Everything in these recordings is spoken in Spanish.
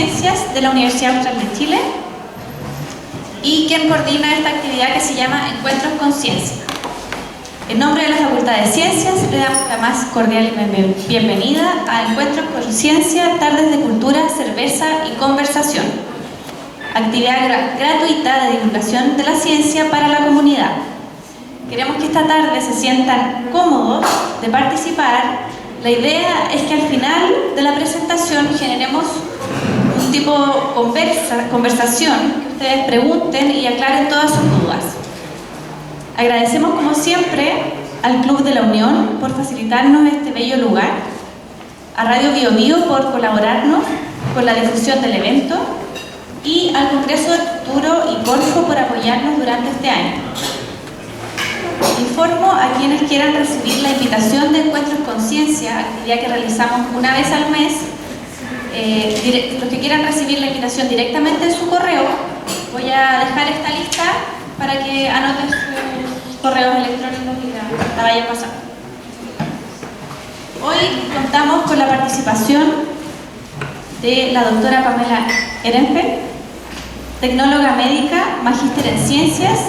Ciencias de la Universidad Austral de Chile y quien coordina esta actividad que se llama Encuentros con Ciencia. En nombre de la Facultad de Ciencias, le damos la más cordial bienvenida a Encuentros con Ciencia, Tardes de Cultura, Cerveza y Conversación. Actividad gratuita de divulgación de la ciencia para la comunidad. Queremos que esta tarde se sientan cómodos de participar. La idea es que al final de la presentación generemos un tipo de conversación, que ustedes pregunten y aclaren todas sus dudas. Agradecemos como siempre al Club de la Unión por facilitarnos este bello lugar, a Radio Bio Bio por colaborarnos con la difusión del evento y al Congreso del Futuro y Corfo por apoyarnos durante este año. Informo a quienes quieran recibir la invitación de Encuentros con Ciencia, actividad que realizamos una vez al mes. Los que quieran recibir la invitación directamente en su correo, voy a dejar esta lista para que anoten sus correos electrónicos y la vayan pasando. Hoy contamos con la participación de la doctora Pamela Ehrenfeld, tecnóloga médica, magíster en ciencias,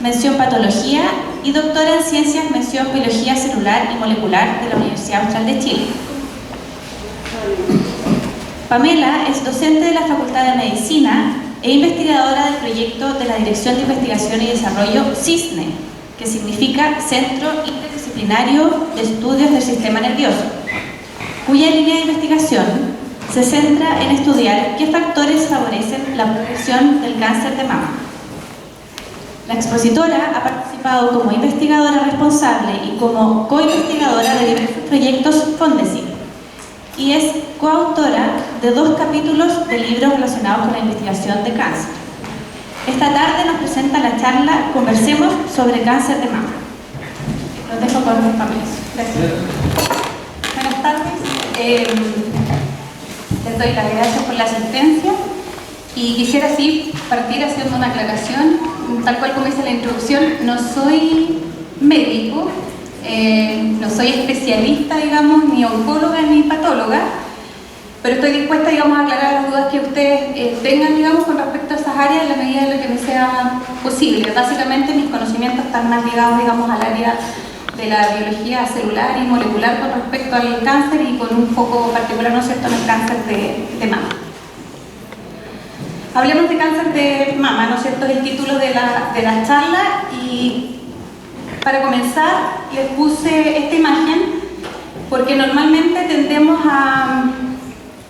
mención patología y doctora en ciencias, mención biología celular y molecular de la Universidad Austral de Chile. Pamela es docente de la Facultad de Medicina e investigadora del proyecto de la Dirección de Investigación y Desarrollo CISNE, que significa Centro Interdisciplinario de Estudios del Sistema Nervioso, cuya línea de investigación se centra en estudiar qué factores favorecen la progresión del cáncer de mama. La expositora ha participado como investigadora responsable y como coinvestigadora de diversos proyectos FONDESI y es coautora de 2 capítulos de libros relacionados con la investigación de cáncer. Esta tarde nos presenta la charla Conversemos sobre cáncer de mama. Los dejo con mis papeles. Gracias. Buenas tardes. Les doy las gracias por la asistencia y quisiera así partir haciendo una aclaración. Tal cual como dice la introducción, no soy médico, no soy especialista, digamos, ni oncóloga ni patóloga, pero estoy dispuesta, digamos, a aclarar las dudas que ustedes tengan, digamos, con respecto a esas áreas en la medida de lo que me sea posible. Básicamente mis conocimientos están más ligados, digamos, al área de la biología celular y molecular con respecto al cáncer y con un foco particular, ¿no es cierto?, en el cáncer de mama. Hablemos de cáncer de mama, ¿no es cierto?, es el título de la charla y para comenzar les puse esta imagen porque normalmente tendemos a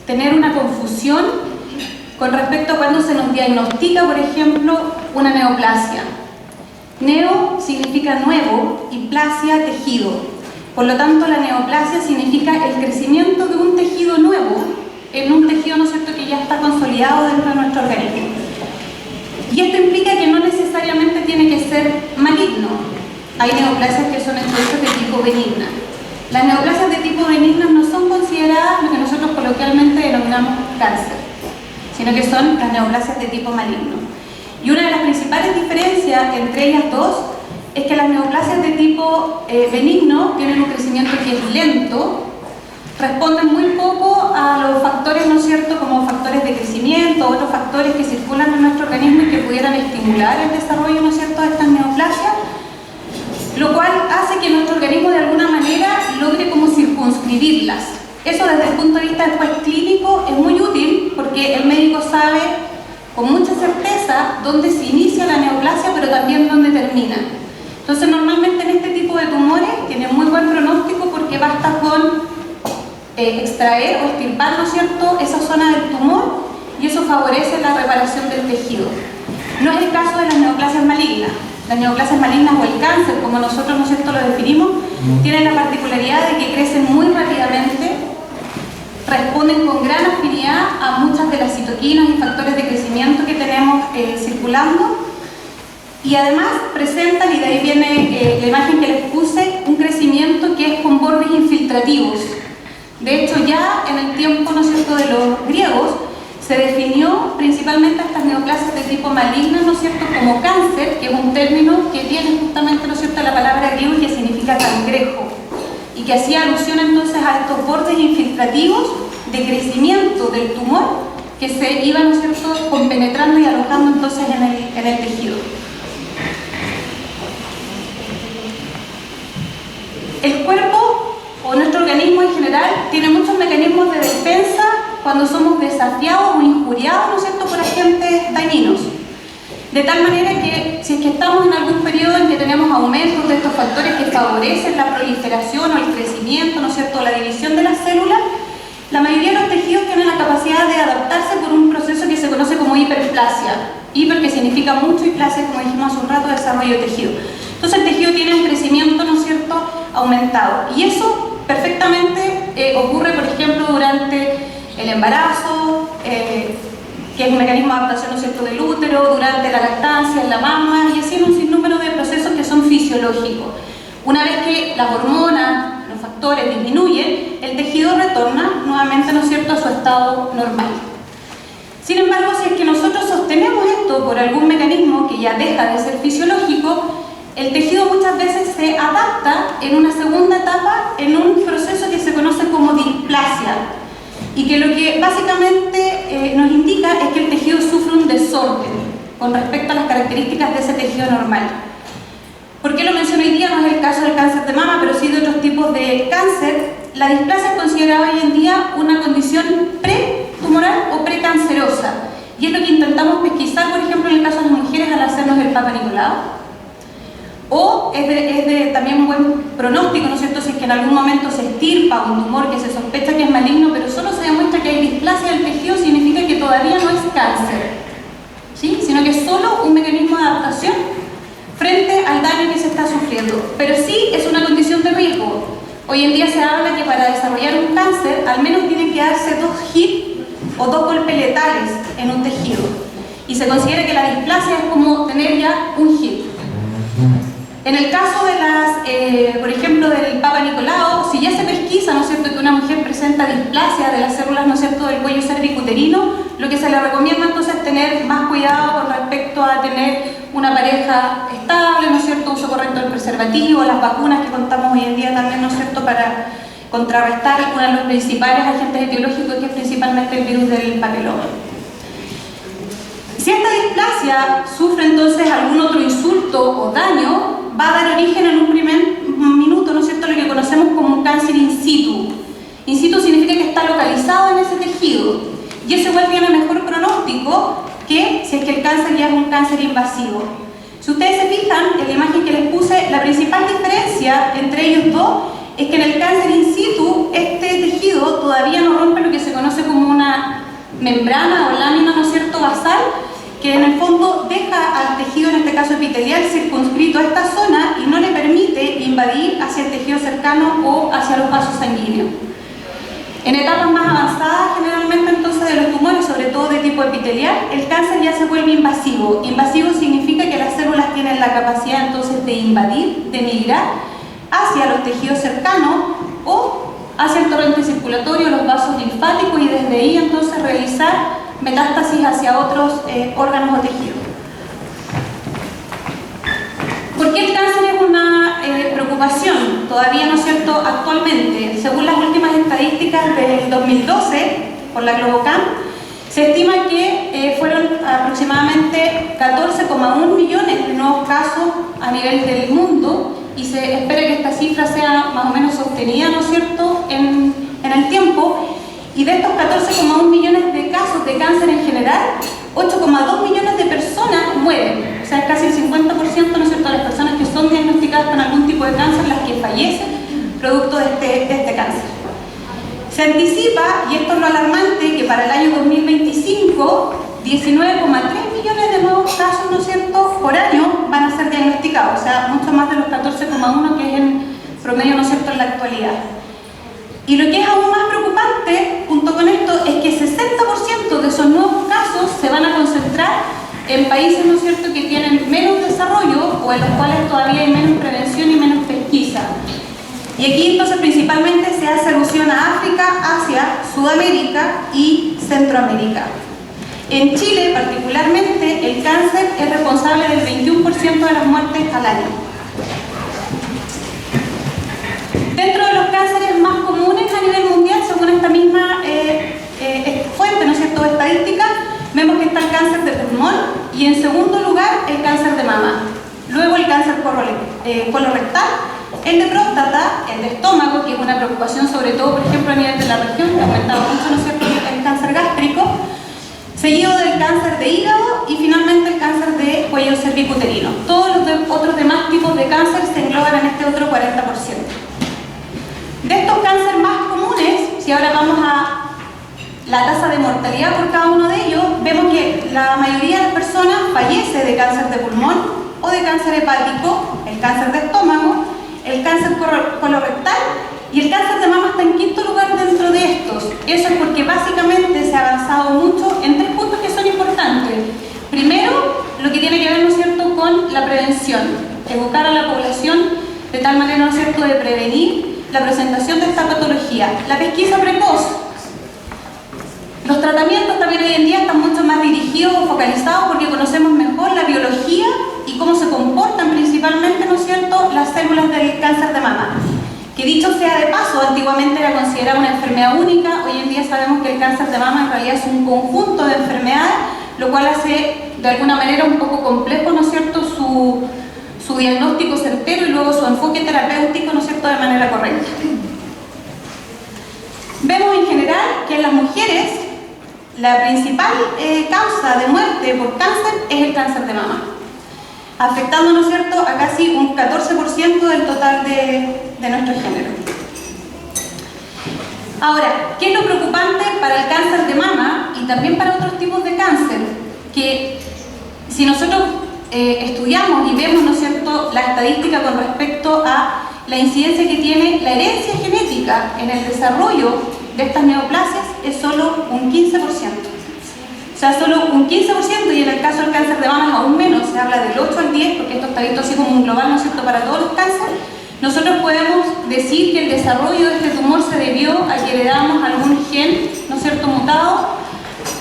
tener una confusión con respecto a cuando se nos diagnostica, por ejemplo, una neoplasia. Neo significa nuevo y plasia tejido. Por lo tanto, la neoplasia significa el crecimiento de un tejido nuevo en un tejido, ¿no es cierto?, que ya está consolidado dentro de nuestro organismo. Y esto implica que no necesariamente tiene que ser maligno. Hay neoplasias que son entonces de tipo benigna. Las neoplasias de tipo benigna no son consideradas lo que nosotros coloquialmente denominamos cáncer, sino que son las neoplasias de tipo maligno. Y una de las principales diferencias entre ellas dos es que las neoplasias de tipo benigno tienen un crecimiento que es lento, responden muy poco a los factores, ¿no es cierto?, como factores de crecimiento, otros factores que circulan en nuestro organismo y que pudieran estimular el desarrollo, ¿no es cierto?, de estas neoplasias, lo cual hace que nuestro organismo de alguna manera logre como circunscribirlas. Eso desde el punto de vista después clínico es muy útil porque el médico sabe con mucha certeza dónde se inicia la neoplasia, pero también dónde termina. Entonces normalmente en este tipo de tumores tiene muy buen pronóstico porque basta con extraer o extirpar, ¿no es cierto?, esa zona del tumor y eso favorece la reparación del tejido. No es el caso de las neoplasias malignas. Las neoplasias malignas o el cáncer, como nosotros, ¿no es cierto?, lo definimos, tienen la particularidad de que crecen muy rápidamente, responden con gran afinidad a muchas de las citoquinas y factores de crecimiento que tenemos circulando y además presentan, y de ahí viene la imagen que les puse, un crecimiento que es con bordes infiltrativos. De hecho, ya en el tiempo, ¿no es cierto?, de los griegos, se definió principalmente a estas neoplasias de tipo maligna, ¿no es cierto?, como cáncer, que es un término que tiene justamente, ¿no es cierto?, la palabra griego que significa cangrejo, y que hacía alusión entonces a estos bordes infiltrativos de crecimiento del tumor que se iban, ¿no es cierto?, compenetrando y alojando entonces en el tejido. El cuerpo, o nuestro organismo en general, tiene muchos mecanismos de defensa cuando somos desafiados o injuriados, ¿no es cierto?, por agentes dañinos. De tal manera que si es que estamos en algún periodo en que tenemos aumentos de estos factores que favorecen la proliferación o el crecimiento, ¿no es cierto?, la división de las células, la mayoría de los tejidos tienen la capacidad de adaptarse por un proceso que se conoce como hiperplasia. Hiper, que significa mucho, y plasia, como dijimos hace un rato, desarrollo de tejido. Entonces el tejido tiene un crecimiento, ¿no es cierto?, aumentado. Y eso perfectamente ocurre, por ejemplo, durante el embarazo, que es un mecanismo de adaptación, ¿no es cierto?, del útero, durante la lactancia, en la mama, y así en un sinnúmero de procesos que son fisiológicos. Una vez que las hormonas, los factores disminuyen, el tejido retorna nuevamente, ¿no es cierto?, a su estado normal. Sin embargo, si es que nosotros sostenemos esto por algún mecanismo que ya deja de ser fisiológico, el tejido muchas veces se adapta en una segunda etapa en un proceso que se conoce como displasia, y que lo que básicamente nos indica es que el tejido sufre un desorden con respecto a las características de ese tejido normal. ¿Por qué lo menciono hoy día? No es el caso del cáncer de mama, pero sí de otros tipos de cáncer. La displasia es considerada hoy en día una condición pretumoral o precancerosa, y es lo que intentamos pesquisar, por ejemplo, en el caso de las mujeres al hacernos el Papa Nicolau. O es de también un buen pronóstico, ¿no es cierto?, si es que en algún momento se extirpa un tumor que se sospecha que es maligno, pero solo se demuestra que hay displasia del tejido, significa que todavía no es cáncer, ¿sí?, sino que es solo un mecanismo de adaptación frente al daño que se está sufriendo. Pero sí es una condición de riesgo. Hoy en día se habla que para desarrollar un cáncer al menos tienen que darse 2 hits o 2 golpes letales en un tejido. Y se considera que la displasia es como tener ya un hit. En el caso de las, por ejemplo, del Papa Nicolau, si ya se pesquisa, ¿no es cierto?, que una mujer presenta displasia de las células, ¿no es cierto?, del cuello cervicuterino, lo que se le recomienda entonces es tener más cuidado con respecto a tener una pareja estable, ¿no es cierto?, uso correcto del preservativo, las vacunas que contamos hoy en día también, ¿no es cierto?, para contrarrestar uno de los principales agentes etiológicos, que es principalmente el virus del papiloma. Si esta displasia sufre entonces algún otro insulto o daño, va a dar origen en un primer minuto, ¿no es cierto?, a lo que conocemos como un cáncer in situ. In situ significa que está localizado en ese tejido, y eso igual tiene mejor pronóstico que si es que el cáncer ya es un cáncer invasivo. Si ustedes se fijan en la imagen que les puse, la principal diferencia entre ellos dos es que en el cáncer in situ este tejido todavía no rompe lo que se conoce como una membrana o lámina, ¿no es cierto?, basal, que en el fondo deja al tejido, en este caso epitelial, circunscrito a esta zona y no le permite invadir hacia el tejido cercano o hacia los vasos sanguíneos. En etapas más avanzadas, generalmente entonces de los tumores, sobre todo de tipo epitelial, el cáncer ya se vuelve invasivo. Invasivo significa que las células tienen la capacidad entonces de invadir, de migrar hacia los tejidos cercanos o hacia el torrente circulatorio, los vasos linfáticos, y desde ahí entonces realizar metástasis hacia otros órganos o tejidos. ¿Por qué el cáncer es una preocupación? Todavía, ¿no es cierto?, actualmente, según las últimas estadísticas del 2012, por la Globocam, se estima que fueron aproximadamente 14,1 millones de nuevos casos a nivel del mundo, y se espera que esta cifra sea más o menos sostenida, ¿no es cierto?, en el tiempo. Y de estos 14,1 millones de casos de cáncer en general, 8,2 millones de personas mueren. O sea, casi el 50%, ¿no es cierto?, de las personas que son diagnosticadas con algún tipo de cáncer, las que fallecen producto de este cáncer. Se anticipa, y esto es lo alarmante, que para el año 2025, 19,3 millones de nuevos casos, ¿no es cierto?, por año van a ser diagnosticados. O sea, mucho más de los 14,1 que es en promedio, ¿no es cierto?, en la actualidad. Y lo que es aún más preocupante, junto con esto, es que 60% de esos nuevos casos se van a concentrar en países, ¿no es cierto?, que tienen menos desarrollo o en los cuales todavía hay menos prevención y menos pesquisa. Y aquí entonces principalmente se hace alusión a África, Asia, Sudamérica y Centroamérica. En Chile particularmente el cáncer es responsable del 21% de las muertes al año. Dentro de los cánceres más comunes a nivel mundial, según esta misma fuente, ¿no es cierto?, cierto?, estadística, vemos que está el cáncer de pulmón y en segundo lugar el cáncer de mama. Luego el cáncer colorectal, el de próstata, el de estómago, que es una preocupación sobre todo, por ejemplo, a nivel de la región, que ha aumentado mucho, ¿no es cierto?, el cáncer gástrico, seguido del cáncer de hígado y finalmente el cáncer de cuello cervicuterino. Todos los otros demás tipos de cáncer se engloban en este otro 40%. De estos cánceres más comunes, si ahora vamos a la tasa de mortalidad por cada uno de ellos, vemos que la mayoría de las personas fallece de cáncer de pulmón o de cáncer hepático, el cáncer de estómago, el cáncer colorectal y el cáncer de mama está en quinto lugar dentro de estos. Eso es porque básicamente se ha avanzado mucho en tres puntos que son importantes. Primero, lo que tiene que ver, ¿no es cierto?, con la prevención, educar a la población de tal manera, ¿no es cierto?, de prevenir la presentación de esta patología. La pesquisa precoz. Los tratamientos también hoy en día están mucho más dirigidos o focalizados porque conocemos mejor la biología y cómo se comportan principalmente, ¿no es cierto?, las células del cáncer de mama. Que dicho sea de paso, antiguamente era considerada una enfermedad única, hoy en día sabemos que el cáncer de mama en realidad es un conjunto de enfermedades, lo cual hace de alguna manera un poco complejo, ¿no es cierto?, su diagnóstico certero y luego su enfoque terapéutico, ¿no es cierto?, de manera correcta. Vemos en general que en las mujeres la principal causa de muerte por cáncer es el cáncer de mama, afectando, ¿no es cierto?, a casi un 14% del total de nuestro género. Ahora, ¿qué es lo preocupante para el cáncer de mama y también para otros tipos de cáncer? Que si nosotros estudiamos y vemos, ¿no es cierto?, la estadística con respecto a la incidencia que tiene la herencia genética en el desarrollo de estas neoplasias, es solo un 15%. O sea, solo un 15%, y en el caso del cáncer de mama es aún menos, se habla del 8 al 10, porque esto está visto así como un global, ¿no es cierto?, para todos los cánceres. Nosotros podemos decir que el desarrollo de este tumor se debió a que heredamos algún gen, ¿no es cierto?, mutado,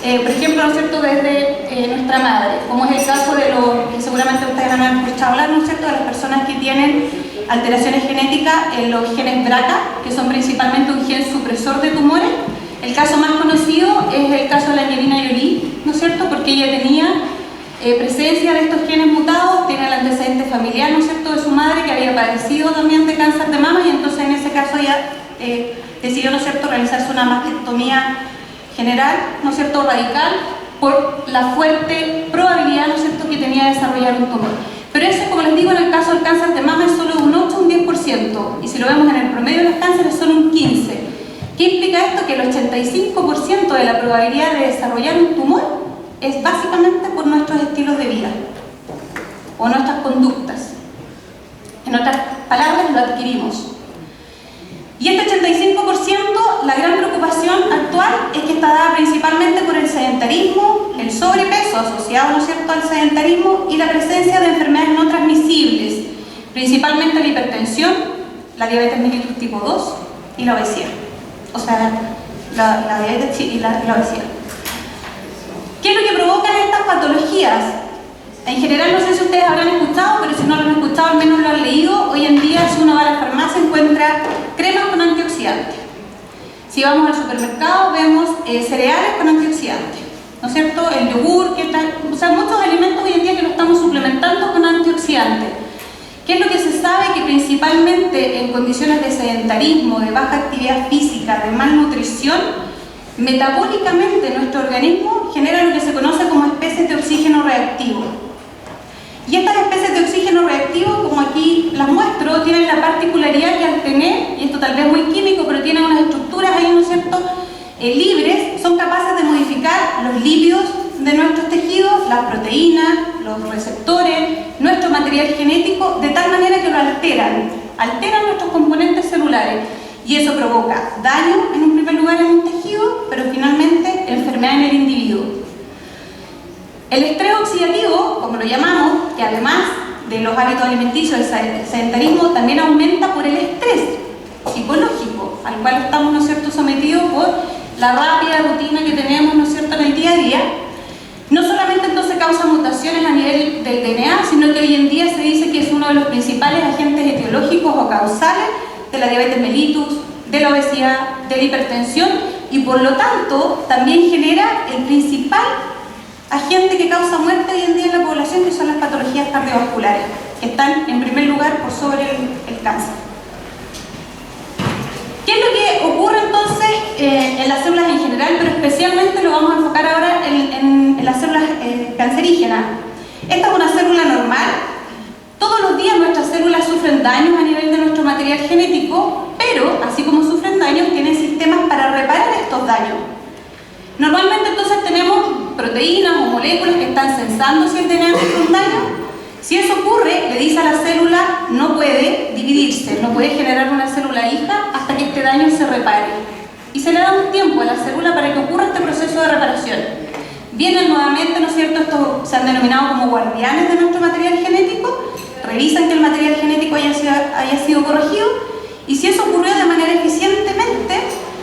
por ejemplo, ¿no es cierto?, desde nuestra madre, como es el caso de los que seguramente ustedes han escuchado hablar, ¿no es cierto?, de las personas que tienen alteraciones genéticas en los genes BRCA, que son principalmente un gen supresor de tumores. El caso más conocido es el caso de la Angelina Jolie, ¿no es cierto?, porque ella tenía presencia de estos genes mutados, tiene el antecedente familiar, ¿no es cierto?, de su madre que había padecido también de cáncer de mama, y entonces en ese caso ella decidió, ¿no es cierto?, realizarse una mastectomía general, ¿no es cierto?, radical, por la fuerte probabilidad, ¿no es cierto?, que tenía de desarrollar un tumor. Pero ese, como les digo, en el caso del cáncer de mama es solo un 8 o un 10%, y si lo vemos en el promedio de los cánceres es solo un 15%. ¿Qué implica esto? Que el 85% de la probabilidad de desarrollar un tumor es básicamente por nuestros estilos de vida o nuestras conductas. En otras palabras, lo adquirimos. Y este 85%, la gran preocupación actual es que está dada principalmente por el sedentarismo, el sobrepeso asociado, ¿no es cierto?, al sedentarismo y la presencia de enfermedades no transmisibles, principalmente la hipertensión, la diabetes mellitus tipo 2 y la obesidad. O sea, la diabetes y la obesidad. ¿Qué es lo que provocan estas patologías? En general, no sé si ustedes habrán escuchado, pero si no lo han escuchado, al menos lo han leído. Hoy en día, si uno va a la farmacia, encuentra cremas con antioxidantes. Si vamos al supermercado, vemos cereales con antioxidantes, ¿no es cierto? El yogur, o sea, muchos alimentos hoy en día que lo estamos suplementando con antioxidantes. ¿Qué es lo que se sabe? Que principalmente en condiciones de sedentarismo, de baja actividad física, de malnutrición, metabólicamente nuestro organismo genera lo que se conoce como especies de oxígeno reactivo. Y estas especies de oxígeno reactivo, como aquí las muestro, tienen la particularidad que al tener, y esto tal vez muy químico, pero tienen unas estructuras ahí, ¿no es cierto?, libres, son capaces de modificar los lípidos de nuestros tejidos, las proteínas, los receptores, nuestro material genético, de tal manera que lo alteran nuestros componentes celulares. Y eso provoca daño en un primer lugar en un tejido, pero finalmente enfermedad en el individuo. El estrés oxidativo, como lo llamamos, que además de los hábitos alimenticios, el sedentarismo también aumenta por el estrés psicológico al cual estamos, ¿no es cierto?, sometidos por la rápida rutina que tenemos, ¿no es cierto?, en el día a día. No solamente entonces causa mutaciones a nivel del DNA, sino que hoy en día se dice que es uno de los principales agentes etiológicos o causales de la diabetes mellitus, de la obesidad, de la hipertensión, y por lo tanto también genera el principal agente que causa muerte hoy en día en la población, que son las patologías cardiovasculares, que están en primer lugar por sobre el cáncer. ¿Qué es lo que ocurre entonces en las células en general, pero especialmente lo vamos a enfocar ahora en las células cancerígenas? Esta es una célula normal. Todos los días nuestras células sufren daños a nivel de nuestro material genético, pero así como sufren daños, tienen sistemas para reparar estos daños. Normalmente entonces tenemos proteínas o moléculas que están sensando si el DNA sufre un daño. Si eso ocurre, le dice a la célula no puede dividirse, no puede generar una célula hija hasta que este daño se repare. Y se le da un tiempo a la célula para que ocurra este proceso de reparación. Vienen nuevamente, ¿no es cierto?, estos se han denominado como guardianes de nuestro material genético, revisan que el material genético haya sido corregido, y si eso ocurrió de manera eficientemente,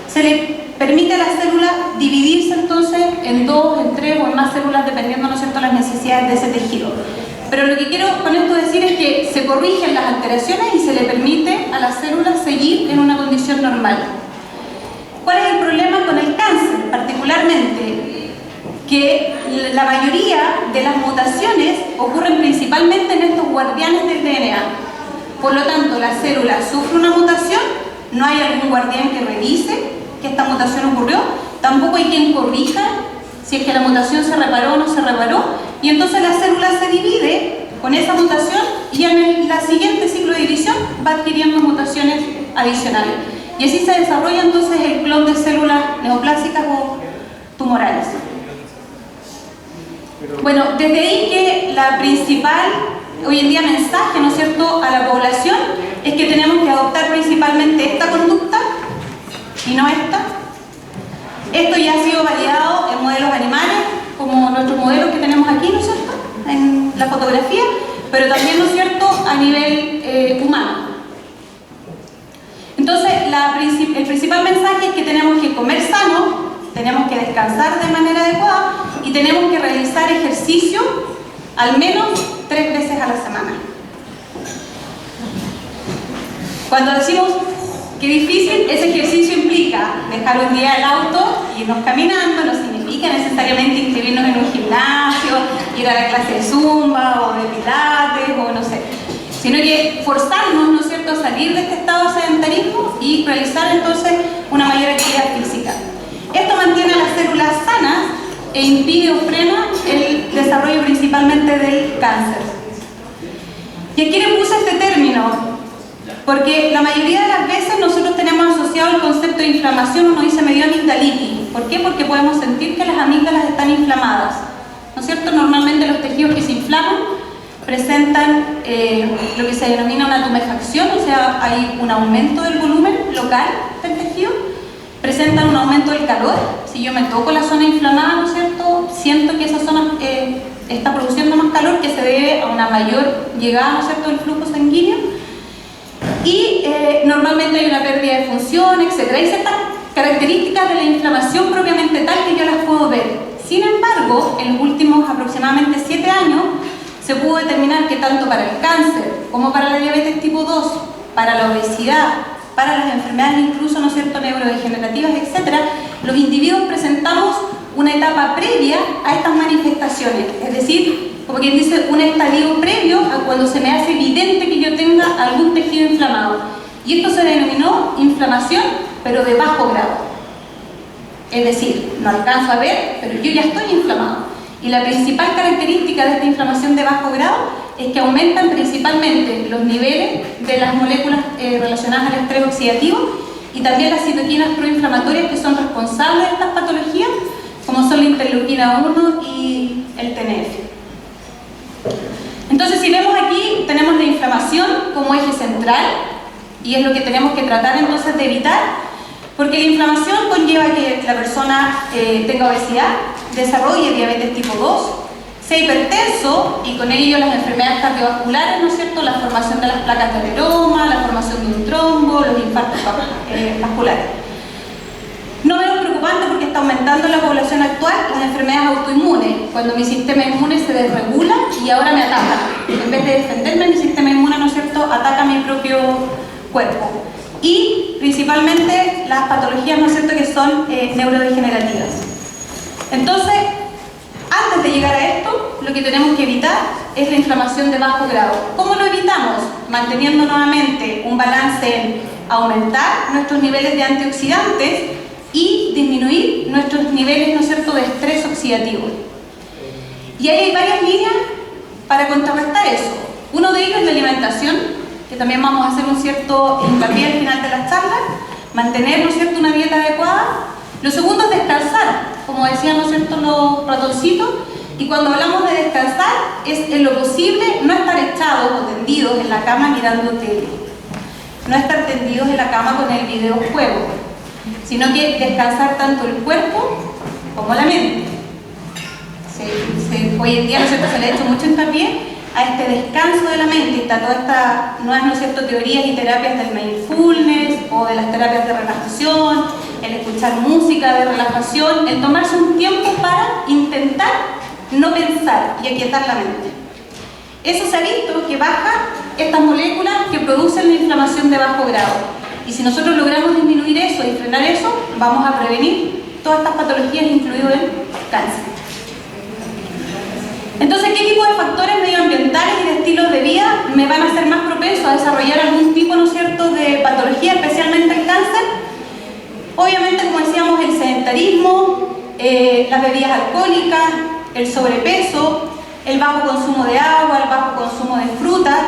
se le permite a la célula dividirse entonces en 2, en 3 o en más células, dependiendo, ¿no es cierto?, las necesidades de ese tejido. Pero lo que quiero con esto decir es que se corrigen las alteraciones y se le permite a las células seguir en una condición normal. ¿Cuál es el problema con el cáncer? Particularmente, que la mayoría de las mutaciones ocurren principalmente en estos guardianes del DNA. Por lo tanto, la célula sufre una mutación, no hay algún guardián que revise que esta mutación ocurrió, tampoco hay quien corrija si es que la mutación se reparó o no se reparó, y entonces la célula se divide con esa mutación y en el siguiente ciclo de división va adquiriendo mutaciones adicionales. Y así se desarrolla entonces el clon de células neoplásicas o tumorales. Bueno, desde ahí que la principal, hoy en día, mensaje, ¿no es cierto?, a la población es que tenemos que adoptar principalmente esta conducta y no esta. Esto ya ha sido validado en modelos animales, como nuestros modelos que tenemos aquí, ¿no es cierto?, en la fotografía, pero también, ¿no es cierto?, a nivel humano. Entonces, el principal mensaje es que tenemos que comer sano, tenemos que descansar de manera adecuada y tenemos que realizar ejercicio al menos 3 veces a la semana. Cuando decimos qué difícil, ese ejercicio implica dejar un día el auto, irnos caminando, no significa necesariamente inscribirnos en un gimnasio, ir a la clase de zumba o de pilates o no sé, sino que forzarnos, ¿no es cierto?, a salir de este estado de sedentarismo y realizar entonces una mayor actividad física. Esto mantiene a las células sanas e impide o frena el desarrollo principalmente del cáncer. ¿Y aquí le puse este término? Porque la mayoría de las veces nosotros tenemos asociado el concepto de inflamación, uno dice me dio amigdalitis. ¿Por qué? Porque podemos sentir que las amígdalas están inflamadas, ¿no es cierto? Normalmente los tejidos que se inflaman presentan lo que se denomina una tumefacción, o sea, hay un aumento del volumen local del tejido, presentan un aumento del calor. Si yo me toco la zona inflamada, ¿no es cierto?, siento que esa zona está produciendo más calor, que se debe a una mayor llegada, ¿no es cierto?, del flujo sanguíneo. Y normalmente hay una pérdida de función, etc. Hay ciertas características de la inflamación propiamente tal que yo las puedo ver. Sin embargo, en los últimos aproximadamente 7 años se pudo determinar que tanto para el cáncer como para la diabetes tipo 2, para la obesidad, para las enfermedades incluso, ¿no es cierto?, neurodegenerativas, etc., los individuos presentamos una etapa previa a estas manifestaciones, es decir, como quien dice, un estadio previo a cuando se me hace evidente que yo tenga algún tejido inflamado. Y esto se denominó inflamación, pero de bajo grado. Es decir, no alcanzo a ver, pero yo ya estoy inflamado. Y la principal característica de esta inflamación de bajo grado es que aumentan principalmente los niveles de las moléculas relacionadas al estrés oxidativo y también las citoquinas proinflamatorias que son responsables de estas patologías, como son la interleuquina 1 y el TNF. Entonces, si vemos aquí, tenemos la inflamación como eje central y es lo que tenemos que tratar entonces de evitar, porque la inflamación conlleva que la persona tenga obesidad, desarrolle diabetes tipo 2, sea hipertenso y con ello las enfermedades cardiovasculares, ¿no es cierto?, la formación de las placas de ateroma, la formación de un trombo, los infartos vasculares. No menos preocupante porque está aumentando en la población actual las enfermedades autoinmunes, cuando mi sistema inmune se desregula y ahora me ataca. En vez de defenderme, mi sistema inmune, ¿no es cierto?, ataca mi propio cuerpo. y principalmente las patologías, ¿no es cierto?, que son neurodegenerativas. Entonces, antes de llegar a esto, lo que tenemos que evitar es la inflamación de bajo grado. ¿Cómo lo evitamos? Manteniendo nuevamente un balance en aumentar nuestros niveles de antioxidantes y disminuir nuestros niveles, ¿no es cierto?, de estrés oxidativo. Y ahí hay varias líneas para contrarrestar eso. Uno de ellos es la alimentación, que también vamos a hacer un cierto hincapié al final de las charlas, mantener, ¿no es cierto?, una dieta adecuada. Lo segundo es descansar, como decían, ¿no es cierto?, los ratoncitos. Y cuando hablamos de descansar, es en lo posible no estar echados o tendidos en la cama mirando tele. No estar tendidos en la cama con el videojuego, sino que descansar tanto el cuerpo como la mente. Hoy en día, ¿no es cierto?, se le ha hecho mucho hincapié a este descanso de la mente. Está todas estas nuevas, ¿no es cierto?, teorías y terapias del mindfulness o de las terapias de relajación, el escuchar música de relajación, el tomarse un tiempo para intentar no pensar y aquietar la mente. Eso se ha visto que baja estas moléculas que producen la inflamación de bajo grado. Y si nosotros logramos disminuir eso y frenar eso, vamos a prevenir todas estas patologías, incluido el cáncer. Entonces, ¿qué tipo de factores medioambientales y de estilos de vida me van a hacer más propensos a desarrollar algún tipo, ¿no es cierto?, de patología, especialmente el cáncer? Obviamente, como decíamos, el sedentarismo, las bebidas alcohólicas, el sobrepeso, el bajo consumo de agua, el bajo consumo de frutas,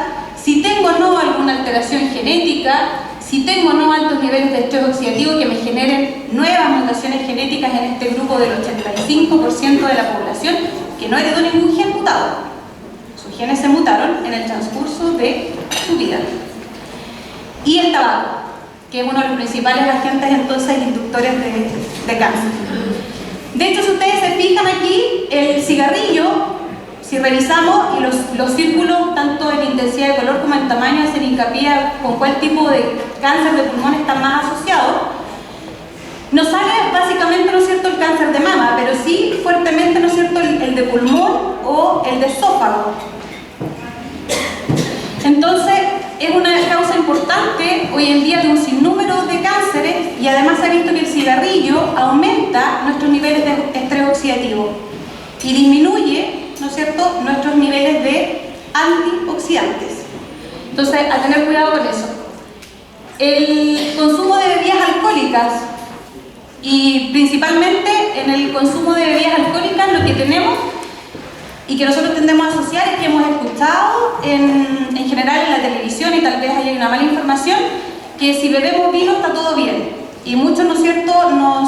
si tengo o no alguna alteración genética, si tengo o no altos niveles de estrés oxidativo que me generen nuevas mutaciones genéticas en este grupo del 85% de la población que no heredó ningún gen mutado. Sus genes se mutaron en el transcurso de su vida. Y el tabaco, que es uno de los principales agentes entonces inductores de cáncer. De hecho, si ustedes se fijan aquí, el cigarrillo, si revisamos y los círculos, tanto en intensidad de color como en tamaño, hacen hincapié con cuál tipo de cáncer de pulmón está más asociado, no sale básicamente, ¿no es cierto?, el cáncer de mama, pero sí fuertemente, ¿no es cierto?, el de pulmón o el de esófago. Entonces, es una causa importante hoy en día de un sinnúmero de cánceres y además se ha visto que el cigarrillo aumenta nuestros niveles de estrés oxidativo y disminuye, ¿no es cierto?, nuestros niveles de antioxidantes. Entonces, a tener cuidado con eso. El consumo de bebidas alcohólicas y principalmente en el consumo de bebidas alcohólicas lo que tenemos y que nosotros tendemos a asociar es que hemos escuchado en general en la televisión y tal vez haya una mala información que si bebemos vino está todo bien y muchos, ¿no es cierto?,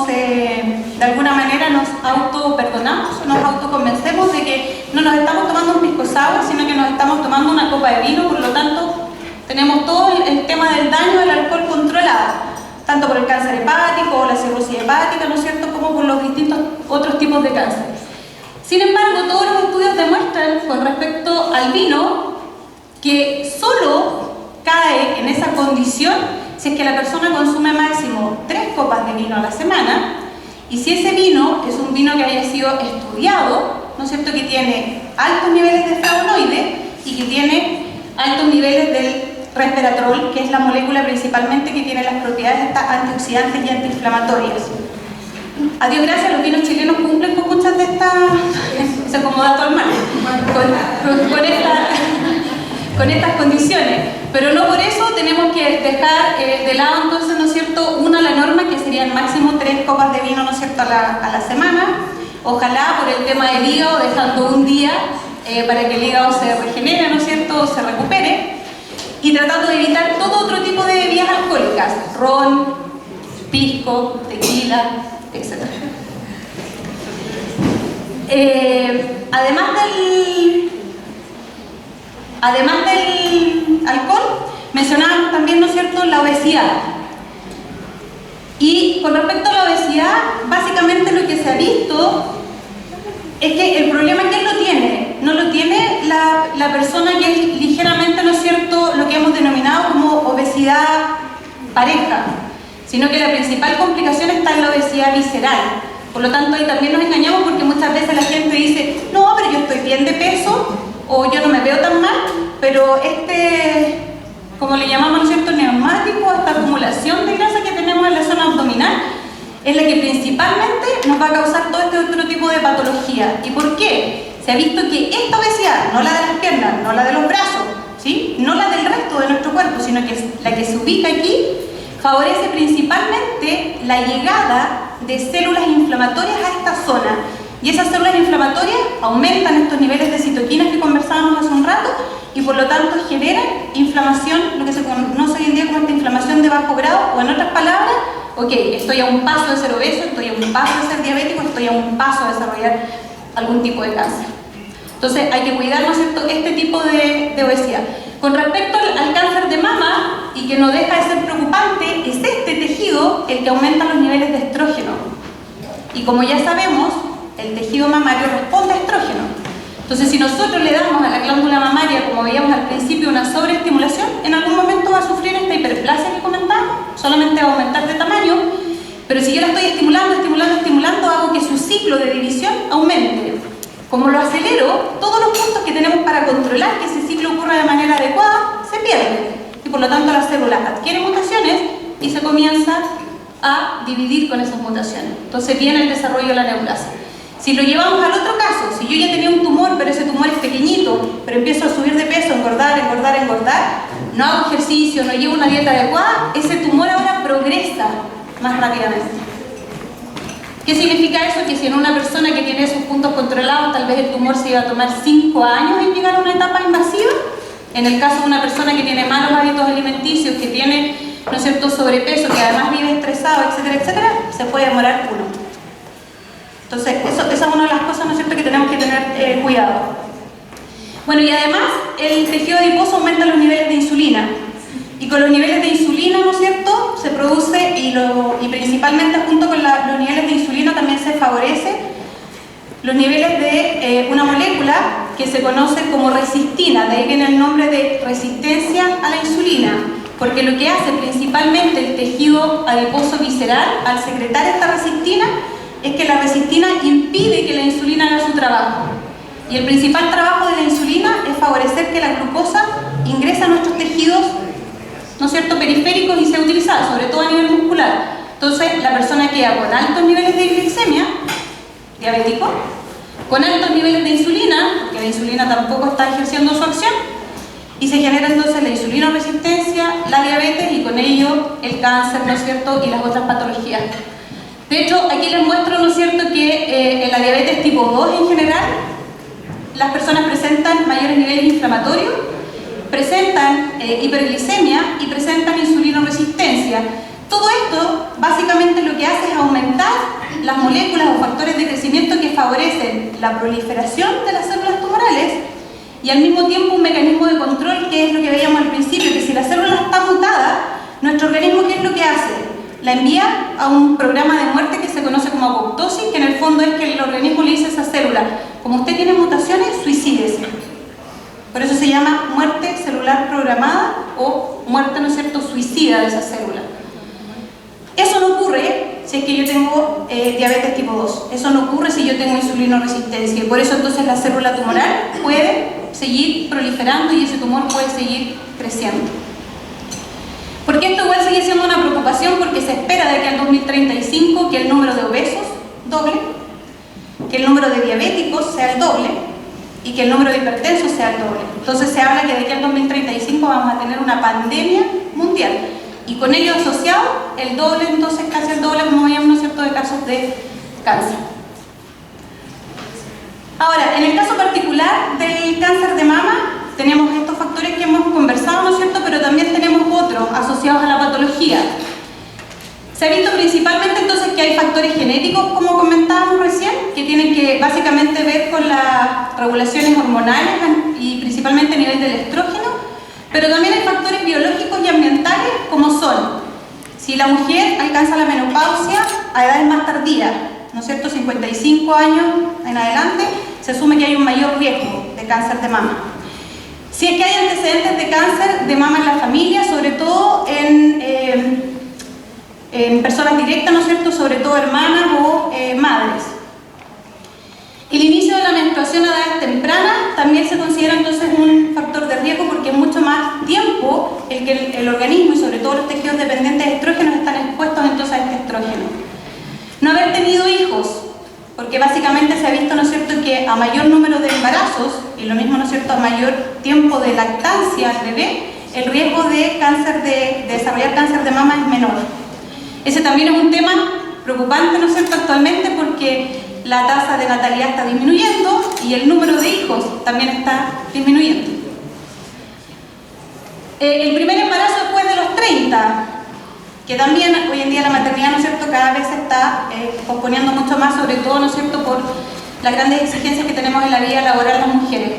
de alguna manera nos auto-perdonamos o nos autoconvencemos de que no nos estamos tomando un pisco sour, sino que nos estamos tomando una copa de vino, por lo tanto tenemos todo el tema del daño del alcohol controlado, tanto por el cáncer hepático o la cirrosis hepática, ¿no es cierto?, como por los distintos otros tipos de cáncer. Sin embargo, todos los estudios demuestran con respecto al vino que solo cae en esa condición si es que la persona consume máximo 3 copas de vino a la semana y si ese vino es un vino que haya sido estudiado, ¿no es cierto?, que tiene altos niveles de flavonoides y que tiene altos niveles del resveratrol, que es la molécula principalmente que tiene las propiedades antioxidantes y antiinflamatorias. A Dios gracias, los vinos chilenos cumplen con muchas de estas, se acomoda todo el mar, con estas condiciones, pero no por eso tenemos que dejar de lado entonces, ¿no es cierto?, la norma que serían máximo 3 copas de vino, ¿no es cierto?, a la semana, ojalá por el tema del hígado, dejando un día para que el hígado se regenere, ¿no es cierto?, se recupere, y tratando de evitar todo otro tipo de bebidas alcohólicas, ron, pisco, tequila, etc. Además del alcohol, mencionábamos también, ¿no es cierto?, la obesidad. Y con respecto a la obesidad, básicamente lo que se ha visto es que el problema, ¿quién lo tiene? No lo tiene la persona que es ligeramente, ¿no es cierto?, lo que hemos denominado como obesidad pareja, sino que la principal complicación está en la obesidad visceral. Por lo tanto, ahí también nos engañamos porque muchas veces la gente dice, no, pero yo estoy bien de peso, o yo no me veo tan mal, pero como le llamamos, ¿no es cierto?, reumático, esta acumulación de grasa que tenemos en la zona abdominal, es la que principalmente nos va a causar todo este otro tipo de patología. ¿Y por qué? Se ha visto que esta obesidad, no la de las piernas, no la de los brazos, ¿sí?, no la del resto de nuestro cuerpo, sino que la que se ubica aquí, favorece principalmente la llegada de células inflamatorias a esta zona. Y esas células inflamatorias aumentan estos niveles de citoquinas que conversábamos hace un rato y por lo tanto generan inflamación, lo que se conoce hoy en día como esta inflamación de bajo grado, o en otras palabras, ok, estoy a un paso de ser obeso, estoy a un paso de ser diabético, estoy a un paso de desarrollar algún tipo de cáncer. Entonces hay que cuidar, ¿no es cierto?, este tipo de obesidad. Con respecto al cáncer de mama, y que no deja de ser preocupante, es este tejido el que aumenta los niveles de estrógeno. Y como ya sabemos, el tejido mamario responde a estrógeno. Entonces, si nosotros le damos a la glándula mamaria, como veíamos al principio, una sobreestimulación, en algún momento va a sufrir esta hiperplasia que comentábamos, solamente va a aumentar de tamaño, pero si yo la estoy estimulando, hago que su ciclo de división aumente. Como lo acelero, todos los puntos que tenemos para controlar que ese ciclo ocurra de manera adecuada, se pierden. Y por lo tanto las células adquieren mutaciones y se comienza a dividir con esas mutaciones. Entonces viene el desarrollo de la neoplasia. Si lo llevamos al otro caso, si yo ya tenía un tumor, pero ese tumor es pequeñito, pero empiezo a subir de peso, engordar, no hago ejercicio, no llevo una dieta adecuada, ese tumor ahora progresa más rápidamente. ¿Qué significa eso? Que si en una persona que tiene esos puntos controlados, tal vez el tumor se iba a tomar 5 años en llegar a una etapa invasiva. En el caso de una persona que tiene malos hábitos alimenticios, que tiene, ¿no es cierto?, sobrepeso, que además vive estresado, etcétera, se puede demorar 1. Entonces, esa es una de las cosas, ¿no es cierto?, que tenemos que tener cuidado. Bueno, y además, el tejido adiposo aumenta los niveles de insulina. Y con los niveles de insulina, ¿no es cierto?, se produce, y principalmente junto con los niveles de insulina también se favorece los niveles de una molécula que se conoce como resistina, de ahí viene el nombre de resistencia a la insulina, porque lo que hace principalmente el tejido adiposo visceral al secretar esta resistina es que la resistina impide que la insulina haga su trabajo. Y el principal trabajo de la insulina es favorecer que la glucosa ingrese a nuestros tejidos, ¿no es cierto?, periféricos y sea utilizada, sobre todo a nivel muscular. Entonces, la persona queda con altos niveles de glicemia, diabético, con altos niveles de insulina, porque la insulina tampoco está ejerciendo su acción, y se genera entonces la insulinoresistencia, la diabetes y con ello el cáncer, ¿no es cierto?, y las otras patologías. De hecho, aquí les muestro, ¿no es cierto?, que en la diabetes tipo 2 en general, las personas presentan mayores niveles inflamatorios, presentan hiperglicemia y presentan insulinoresistencia. Todo esto básicamente lo que hace es aumentar las moléculas o factores de crecimiento que favorecen la proliferación de las células tumorales y al mismo tiempo un mecanismo de control, que es lo que veíamos al principio, que si la célula está mutada, nuestro organismo, ¿qué es lo que hace? La envía a un programa de muerte que se conoce como apoptosis, que en el fondo es que el organismo le dice a esa célula: como usted tiene mutaciones, suicídese. Por eso se llama muerte celular programada o muerte, ¿no es cierto?, suicida de esa célula. Eso no ocurre si es que yo tengo diabetes tipo 2. Eso no ocurre si yo tengo insulinoresistencia. Y por eso entonces la célula tumoral puede seguir proliferando y ese tumor puede seguir creciendo. Porque esto igual sigue siendo una preocupación, porque se espera de aquí al 2035 que el número de obesos doble, que el número de diabéticos sea el doble y que el número de hipertensos sea el doble. Entonces se habla que de aquí al 2035 vamos a tener una pandemia mundial y con ello asociado el doble, entonces casi el doble, como veíamos, ¿no es cierto?, de casos de cáncer. Ahora, en el caso particular del cáncer de mama, tenemos estos factores que hemos conversado, ¿no es cierto?, pero también tenemos otros asociados a la patología. Se ha visto principalmente entonces que hay factores genéticos, como comentábamos recién, que tienen que básicamente ver con las regulaciones hormonales y principalmente a nivel del estrógeno, pero también hay factores biológicos y ambientales, como son: si la mujer alcanza la menopausia a edades más tardías, ¿no es cierto?, 55 años en adelante, se asume que hay un mayor riesgo de cáncer de mama. Si es que hay antecedentes de cáncer de mama en la familia, sobre todo en personas directas, ¿no es cierto?, sobre todo hermanas o madres. El inicio de la menstruación a edades tempranas también se considera entonces un factor de riesgo, porque es mucho más tiempo el en que el organismo y sobre todo los tejidos dependientes de estrógenos están expuestos entonces a este estrógeno. No haber tenido hijos, porque básicamente se ha visto, ¿no es cierto?, que a mayor número de embarazos, y lo mismo, ¿no es cierto?, a mayor tiempo de lactancia al bebé, el riesgo de cáncer de desarrollar cáncer de mama es menor. Ese también es un tema preocupante, ¿no es cierto?, actualmente, porque la tasa de natalidad está disminuyendo y el número de hijos también está disminuyendo. El primer embarazo después de los 30, que también hoy en día la maternidad, ¿no es cierto?, cada vez se está posponiendo mucho más, sobre todo, ¿no es cierto?, por las grandes exigencias que tenemos en la vida laboral las mujeres.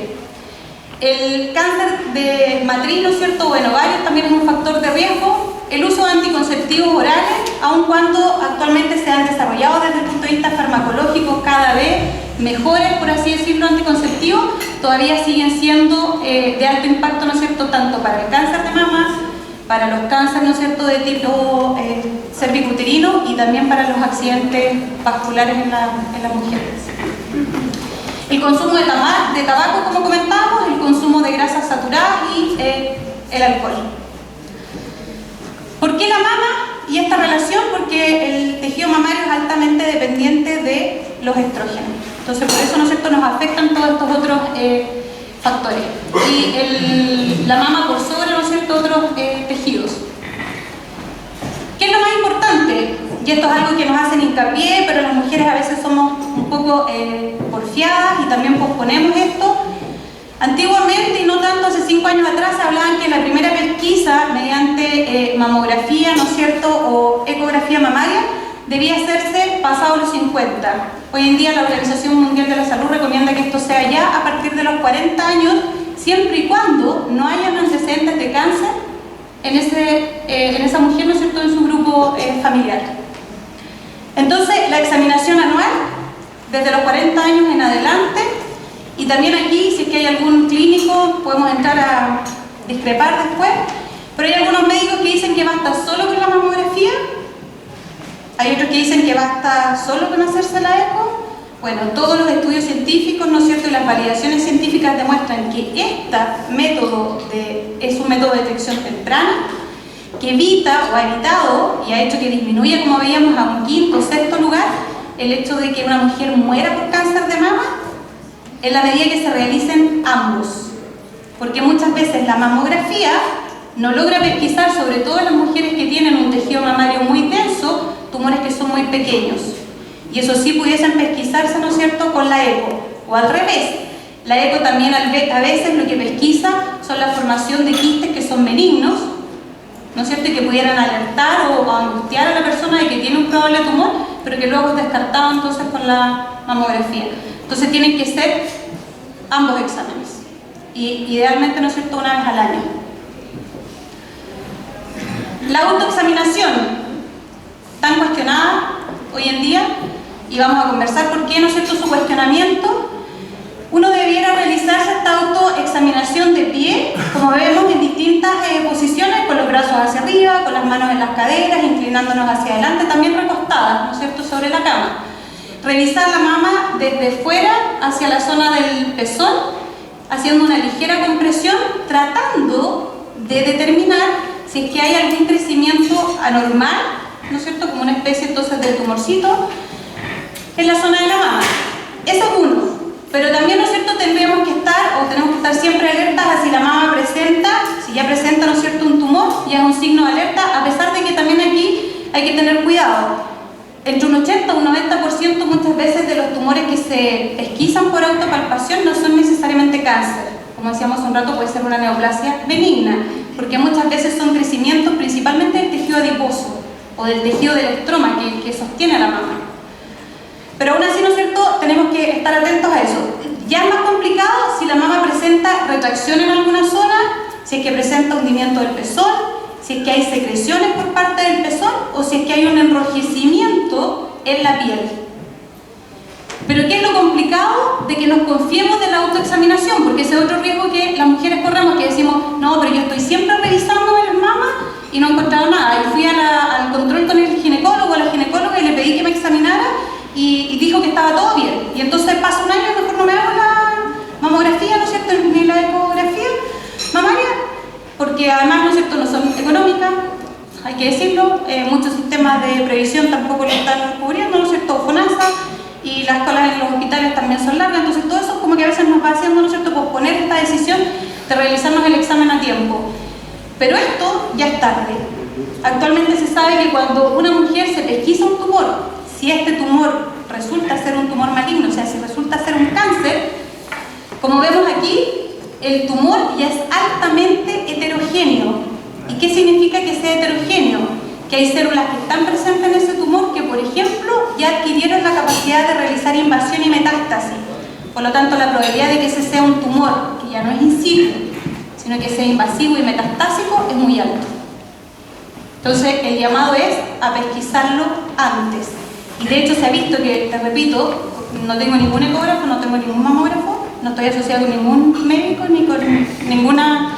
El cáncer de matriz, ¿no es cierto?, o en ovarios también es un factor de riesgo. El uso de anticonceptivos orales, aun cuando actualmente se han desarrollado desde el punto de vista farmacológico cada vez mejores, por así decirlo, anticonceptivos, todavía siguen siendo de alto impacto, ¿no es cierto?, tanto para el cáncer de mama, para los cánceres, ¿no es cierto?, de tipo cervicuterino y también para los accidentes vasculares en las mujeres. El consumo de tabaco, como comentábamos, el consumo de grasas saturadas y el alcohol. ¿Por qué la mama y esta relación? Porque el tejido mamario es altamente dependiente de los estrógenos. Entonces, por eso, ¿no es cierto?, nos afectan todos estos otros factores. Y la mama por sobre, ¿no es cierto?, otros tejidos. ¿Qué es lo más importante? Y esto es algo que nos hacen hincapié, pero las mujeres a veces somos un poco porfiadas y también posponemos esto. Antiguamente, y no tanto hace 5 años atrás, se hablaban que la primera pesquisa mediante mamografía, ¿no es cierto?, o ecografía mamaria, debía hacerse pasados los 50. Hoy en día la Organización Mundial de la Salud recomienda que esto sea ya a partir de los 40 años, siempre y cuando no hayan antecedentes de cáncer en esa mujer, ¿no es cierto?, en su grupo familiar. Entonces, la examinación anual, desde los 40 años en adelante, y también aquí, si es que hay algún clínico, podemos entrar a discrepar después, pero hay algunos médicos que dicen que basta solo con la mamografía, hay otros que dicen que basta solo con hacerse la eco. Bueno, todos los estudios científicos, ¿no es cierto?, y las validaciones científicas demuestran que este método es un método de detección temprana, que evita o ha evitado y ha hecho que disminuya, como veíamos, a un quinto o sexto lugar el hecho de que una mujer muera por cáncer de mama en la medida que se realicen ambos, porque muchas veces la mamografía no logra pesquisar, sobre todo en las mujeres que tienen un tejido mamario muy denso, tumores que son muy pequeños, y eso sí pudiesen pesquisarse, ¿no es cierto?, con la eco, o al revés. La eco también a veces lo que pesquisa son la formación de quistes que son benignos, ¿no es cierto?, y que pudieran alertar o angustiar a la persona de que tiene un probable tumor, pero que luego es descartado entonces con la mamografía. Entonces tienen que ser ambos exámenes, y idealmente, ¿no es cierto?, una vez al año. La autoexaminación, tan cuestionada hoy en día, y vamos a conversar por qué, ¿no es cierto?, su cuestionamiento. Uno debiera realizarse esta autoexaminación de pie, como vemos, en distintas posiciones, con los brazos hacia arriba, con las manos en las caderas, inclinándonos hacia adelante, también recostadas, ¿no es cierto?, sobre la cama. Revisar la mama desde fuera hacia la zona del pezón, haciendo una ligera compresión, tratando de determinar si es que hay algún crecimiento anormal, ¿no es cierto?, como una especie entonces de tumorcito en la zona de la mama. Eso es uno, pero también, ¿no es cierto?, tenemos que estar siempre alertas a si la mama presenta, si ya presenta, ¿no es cierto?, un tumor, ya es un signo de alerta, a pesar de que también aquí hay que tener cuidado. Entre un 80 o un 90% muchas veces de los tumores que se pesquisan por autopalpación no son necesariamente cáncer. Como decíamos hace un rato, puede ser una neoplasia benigna, porque muchas veces son crecimientos principalmente del tejido adiposo o del tejido del estroma que sostiene a la mama. Pero aún así, ¿no es cierto?, tenemos que estar atentos a eso. Ya es más complicado si la mama presenta retracción en alguna zona, si es que presenta hundimiento del pezón, si es que hay secreciones por parte del pezón o si es que hay un enrojecimiento en la piel. Pero ¿qué es lo complicado? De que nos confiemos de la autoexaminación, porque ese es otro riesgo que las mujeres corremos, que decimos, no, pero yo estoy siempre revisando las mamas y no he encontrado nada. Y fui al control con el ginecólogo o la ginecóloga y le pedí que me examinara y dijo que estaba todo bien. Y entonces pasa un año y mejor no me hago la mamografía, ¿no es cierto?, ni la ecografía mamaria. ¿Por porque además, ¿no es cierto?, no son económicas, hay que decirlo, muchos sistemas de previsión tampoco lo están cubriendo, ¿no es cierto?, FONASA, y las colas en los hospitales también son largas, entonces todo eso como que a veces nos va haciendo, ¿no es cierto?, posponer esta decisión de realizarnos el examen a tiempo. Pero esto ya es tarde. Actualmente se sabe que cuando una mujer se pesquisa un tumor, si este tumor resulta ser un tumor maligno, o sea, si resulta ser un cáncer, como vemos aquí, el tumor ya es altamente heterogéneo. ¿Y qué significa que sea heterogéneo? Que hay células que están presentes en ese tumor que, por ejemplo, ya adquirieron la capacidad de realizar invasión y metástasis. Por lo tanto, la probabilidad de que ese sea un tumor que ya no es in situ, sino que sea invasivo y metastásico, es muy alto. Entonces, el llamado es a pesquisarlo antes. Y de hecho se ha visto que, te repito, no tengo ningún ecógrafo, no tengo ningún mamógrafo, no estoy asociado con ningún médico ni con ninguna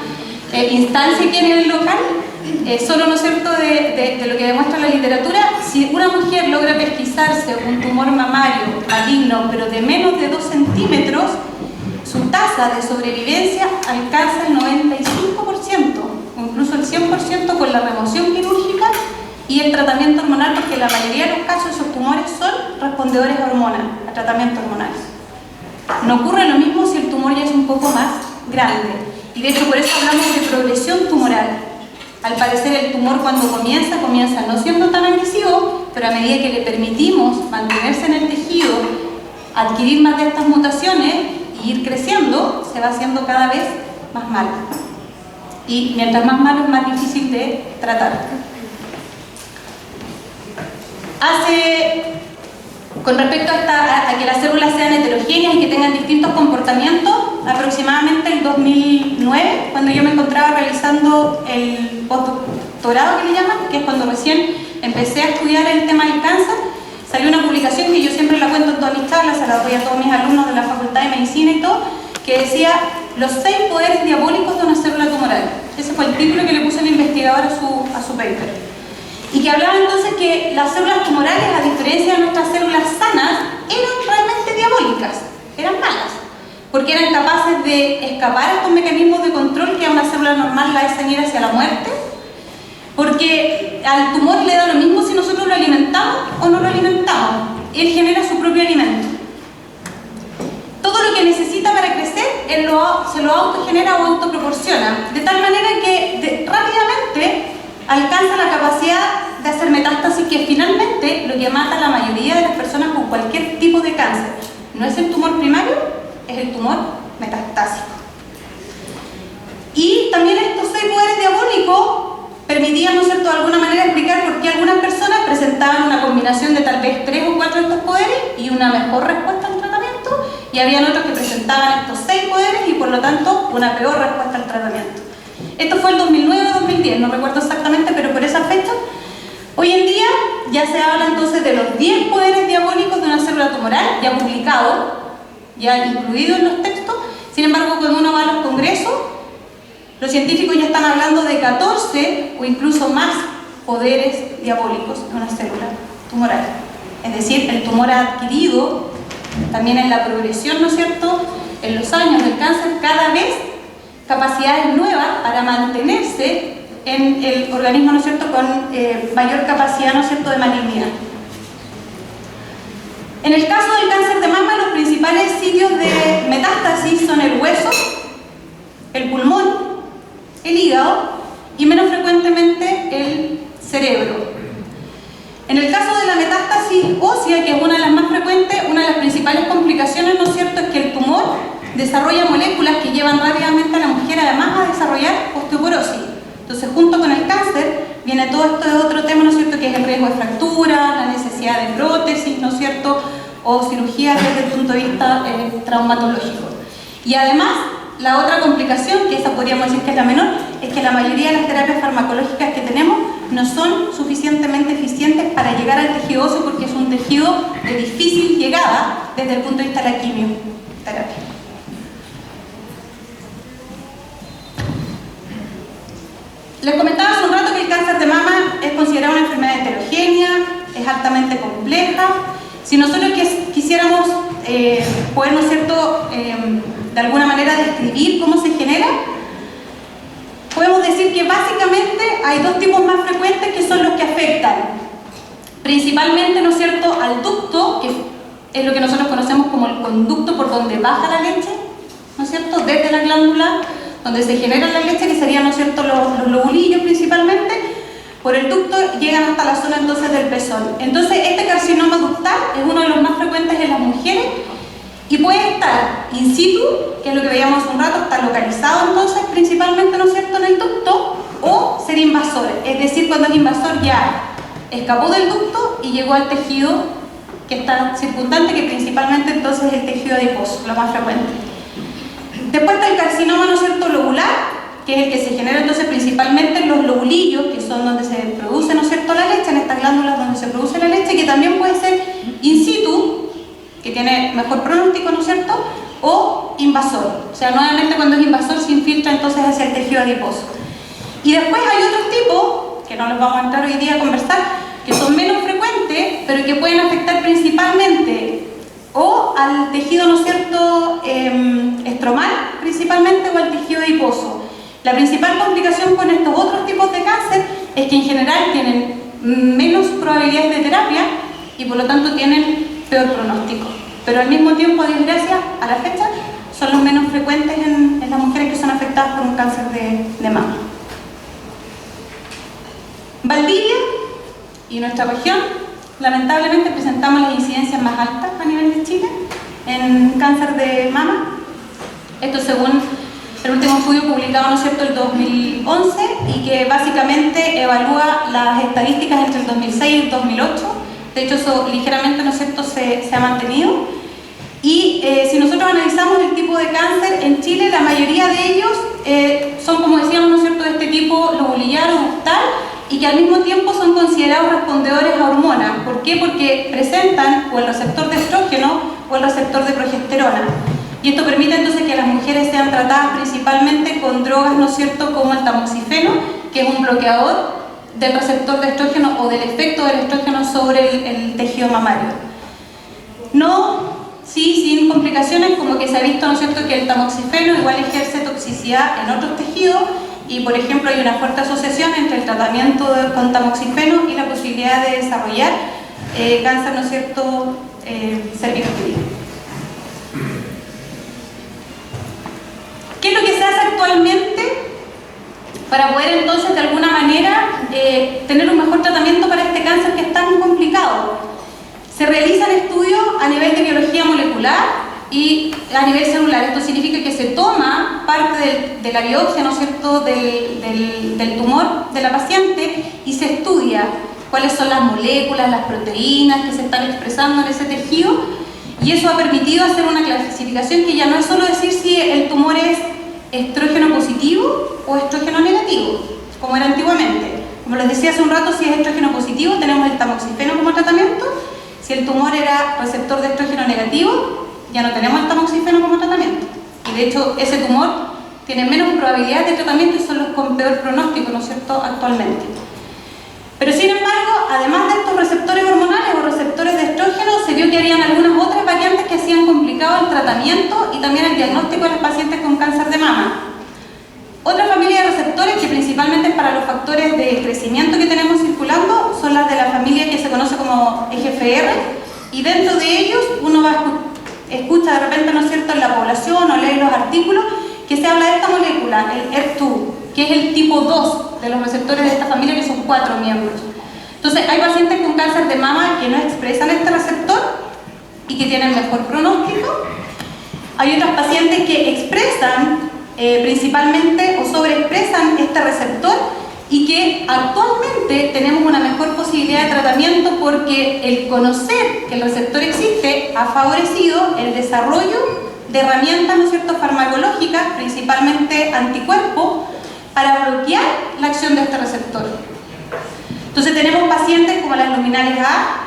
instancia aquí en el local, solo, ¿no es cierto?, de lo que demuestra la literatura. Si una mujer logra pesquisarse un tumor mamario maligno, pero de menos de 2 centímetros, su tasa de sobrevivencia alcanza el 95%, o incluso el 100% con la remoción quirúrgica y el tratamiento hormonal, porque la mayoría de los casos esos tumores son respondedores a hormonas, a tratamientos hormonales. No ocurre lo mismo si el tumor ya es un poco más grande, y de hecho por eso hablamos de progresión tumoral. Al parecer el tumor cuando comienza no siendo tan agresivo, pero a medida que le permitimos mantenerse en el tejido, adquirir más de estas mutaciones y ir creciendo, se va haciendo cada vez más malo. Y mientras más malo es más difícil de tratar. Con respecto a que las células sean heterogéneas y que tengan distintos comportamientos, aproximadamente el 2009, cuando yo me encontraba realizando el postdoctorado que le llaman, que es cuando recién empecé a estudiar el tema del cáncer, salió una publicación que yo siempre la cuento en todas mis charlas, se la doy a todos mis alumnos de la Facultad de Medicina y todo, que decía los 6 poderes diabólicos de una célula tumoral. Ese fue el título que le puso el investigador a su paper. Y que hablaba entonces que las células tumorales, a diferencia de nuestras células sanas, eran realmente diabólicas, eran malas, porque eran capaces de escapar a estos mecanismos de control que a una célula normal la hacen ir hacia la muerte, porque al tumor le da lo mismo si nosotros lo alimentamos o no lo alimentamos, él genera su propio alimento. Todo lo que necesita para crecer, él se lo autogenera o autoproporciona, de tal manera que rápidamente alcanza la capacidad de hacer metástasis, que finalmente lo que mata a la mayoría de las personas con cualquier tipo de cáncer. No es el tumor primario, es el tumor metastásico. Y también estos 6 poderes diabólicos permitían, ¿no es cierto?, de alguna manera explicar por qué algunas personas presentaban una combinación de tal vez 3 o 4 de estos poderes y una mejor respuesta al tratamiento, y habían otros que presentaban estos 6 poderes y por lo tanto una peor respuesta al tratamiento. Esto fue el 2009 o 2010, no recuerdo exactamente, pero por esa fecha. Hoy en día ya se habla entonces de los 10 poderes diabólicos de una célula tumoral, ya publicado, ya incluido en los textos. Sin embargo, cuando uno va a los congresos, los científicos ya están hablando de 14 o incluso más poderes diabólicos de una célula tumoral. Es decir, el tumor ha adquirido también en la progresión, ¿no es cierto?, en los años del cáncer, cada vez capacidades nuevas para mantenerse en el organismo, ¿no es cierto?, con mayor capacidad, ¿no es cierto?, de malignidad. En el caso del cáncer de mama, los principales sitios de metástasis son el hueso, el pulmón, el hígado y menos frecuentemente el cerebro. En el caso de la metástasis ósea, que es una de las más frecuentes, una de las principales complicaciones, ¿no es cierto?, es que el tumor desarrolla moléculas que llevan rápidamente a la mujer además a desarrollar osteoporosis. Entonces, junto con el cáncer, viene todo esto de otro tema, ¿no es cierto?, que es el riesgo de fractura, la necesidad de prótesis, ¿no es cierto?, o cirugía desde el punto de vista traumatológico. Y además, la otra complicación, que esa podríamos decir que es la menor, es que la mayoría de las terapias farmacológicas que tenemos no son suficientemente eficientes para llegar al tejido óseo, porque es un tejido de difícil llegada desde el punto de vista de la quimioterapia. Les comentaba hace un rato que el cáncer de mama es considerado una enfermedad heterogénea, es altamente compleja. Si nosotros quisiéramos poder, ¿no es cierto?, de alguna manera describir cómo se genera, podemos decir que básicamente hay dos tipos más frecuentes que son los que afectan principalmente, ¿no es cierto?, al ducto, que es lo que nosotros conocemos como el conducto por donde baja la leche, ¿no es cierto?, desde la glándula donde se genera la leche, que serían, ¿no es cierto?, los lobulillos principalmente. Por el ducto llegan hasta la zona entonces del pezón. Entonces este carcinoma ductal es uno de los más frecuentes en las mujeres y puede estar in situ, que es lo que veíamos hace un rato, está localizado entonces principalmente, ¿no es cierto?, en el ducto, o ser invasor, es decir, cuando el invasor ya escapó del ducto y llegó al tejido que está circundante, que principalmente entonces es el tejido adiposo, lo más frecuente. Después está el carcinoma, ¿no es cierto?, lobular, que es el que se genera entonces principalmente en los lobulillos, que son donde se produce, ¿no es cierto?, la leche, en estas glándulas donde se produce la leche, que también puede ser in situ, que tiene mejor pronóstico, ¿no es cierto?, o invasor. O sea, nuevamente cuando es invasor se infiltra entonces hacia el tejido adiposo. Y después hay otros tipos, que no los vamos a entrar hoy día a conversar, que son menos frecuentes, pero que pueden afectar principalmente o al tejido, ¿no es cierto?, estromal principalmente, o al tejido adiposo. La principal complicación con estos otros tipos de cáncer es que en general tienen menos probabilidades de terapia y por lo tanto tienen peor pronóstico. Pero al mismo tiempo, a Dios gracias, a la fecha, son los menos frecuentes en las mujeres que son afectadas por un cáncer de mama. Valdivia y nuestra región, lamentablemente presentamos las incidencias más altas a nivel de Chile en cáncer de mama. Esto según el último estudio publicado, ¿no es cierto?, el 2011, y que básicamente evalúa las estadísticas entre el 2006 y el 2008. De hecho, eso ligeramente, ¿no es cierto?, se ha mantenido. Y si nosotros analizamos el tipo de cáncer en Chile, la mayoría de ellos son, como decíamos, ¿no es cierto?, de este tipo lobulillar o ductal, y que al mismo tiempo son considerados respondedores a hormonas. ¿Por qué? Porque presentan o el receptor de estrógeno o el receptor de progesterona. Y esto permite entonces que las mujeres sean tratadas principalmente con drogas, ¿no es cierto?, como el tamoxifeno, que es un bloqueador del receptor de estrógeno o del efecto del estrógeno sobre el tejido mamario. Sin complicaciones, como que se ha visto, ¿no es cierto?, que el tamoxifeno igual ejerce toxicidad en otros tejidos y, por ejemplo, hay una fuerte asociación entre el tratamiento con tamoxifeno y la posibilidad de desarrollar cáncer, ¿no es cierto?, cervicuterino. ¿Qué es lo que se hace actualmente para poder entonces de alguna manera tener un mejor tratamiento para este cáncer que es tan complicado? Se realizan estudios a nivel de biología molecular y a nivel celular. Esto significa que se toma parte de la biopsia, ¿no es cierto?, del tumor de la paciente y se estudia cuáles son las moléculas, las proteínas que se están expresando en ese tejido, y eso ha permitido hacer una clasificación que ya no es solo decir si el tumor es estrógeno positivo o estrógeno negativo, como era antiguamente. Como les decía hace un rato, si es estrógeno positivo tenemos el tamoxifeno como tratamiento. Si el tumor era receptor de estrógeno negativo, ya no tenemos el tamoxifeno como tratamiento. Y de hecho ese tumor tiene menos probabilidades de tratamiento y son los con peor pronóstico, ¿no es cierto?, actualmente. Pero sin embargo, además de estos receptores hormonales o receptores de estrógeno, se vio que habían algunas otras variantes que hacían complicado el tratamiento y también el diagnóstico de los pacientes con cáncer de mama. Otra familia de receptores, que principalmente es para los factores de crecimiento que tenemos circulando, son las de la familia que se conoce como EGFR, y dentro de ellos uno escucha de repente, ¿no es cierto?, en la población o lee los artículos que se habla de esta molécula, el ERF2, que es el tipo 2 de los receptores de esta familia, que son 4 miembros. Entonces hay pacientes con cáncer de mama que no expresan este receptor y que tienen mejor pronóstico. Hay otros pacientes que expresan principalmente o sobreexpresan este receptor y que actualmente tenemos una mejor posibilidad de tratamiento porque el conocer que el receptor existe ha favorecido el desarrollo de herramientas, ¿no es cierto?, farmacológicas, principalmente anticuerpos, para bloquear la acción de este receptor. Entonces tenemos pacientes como las luminales A,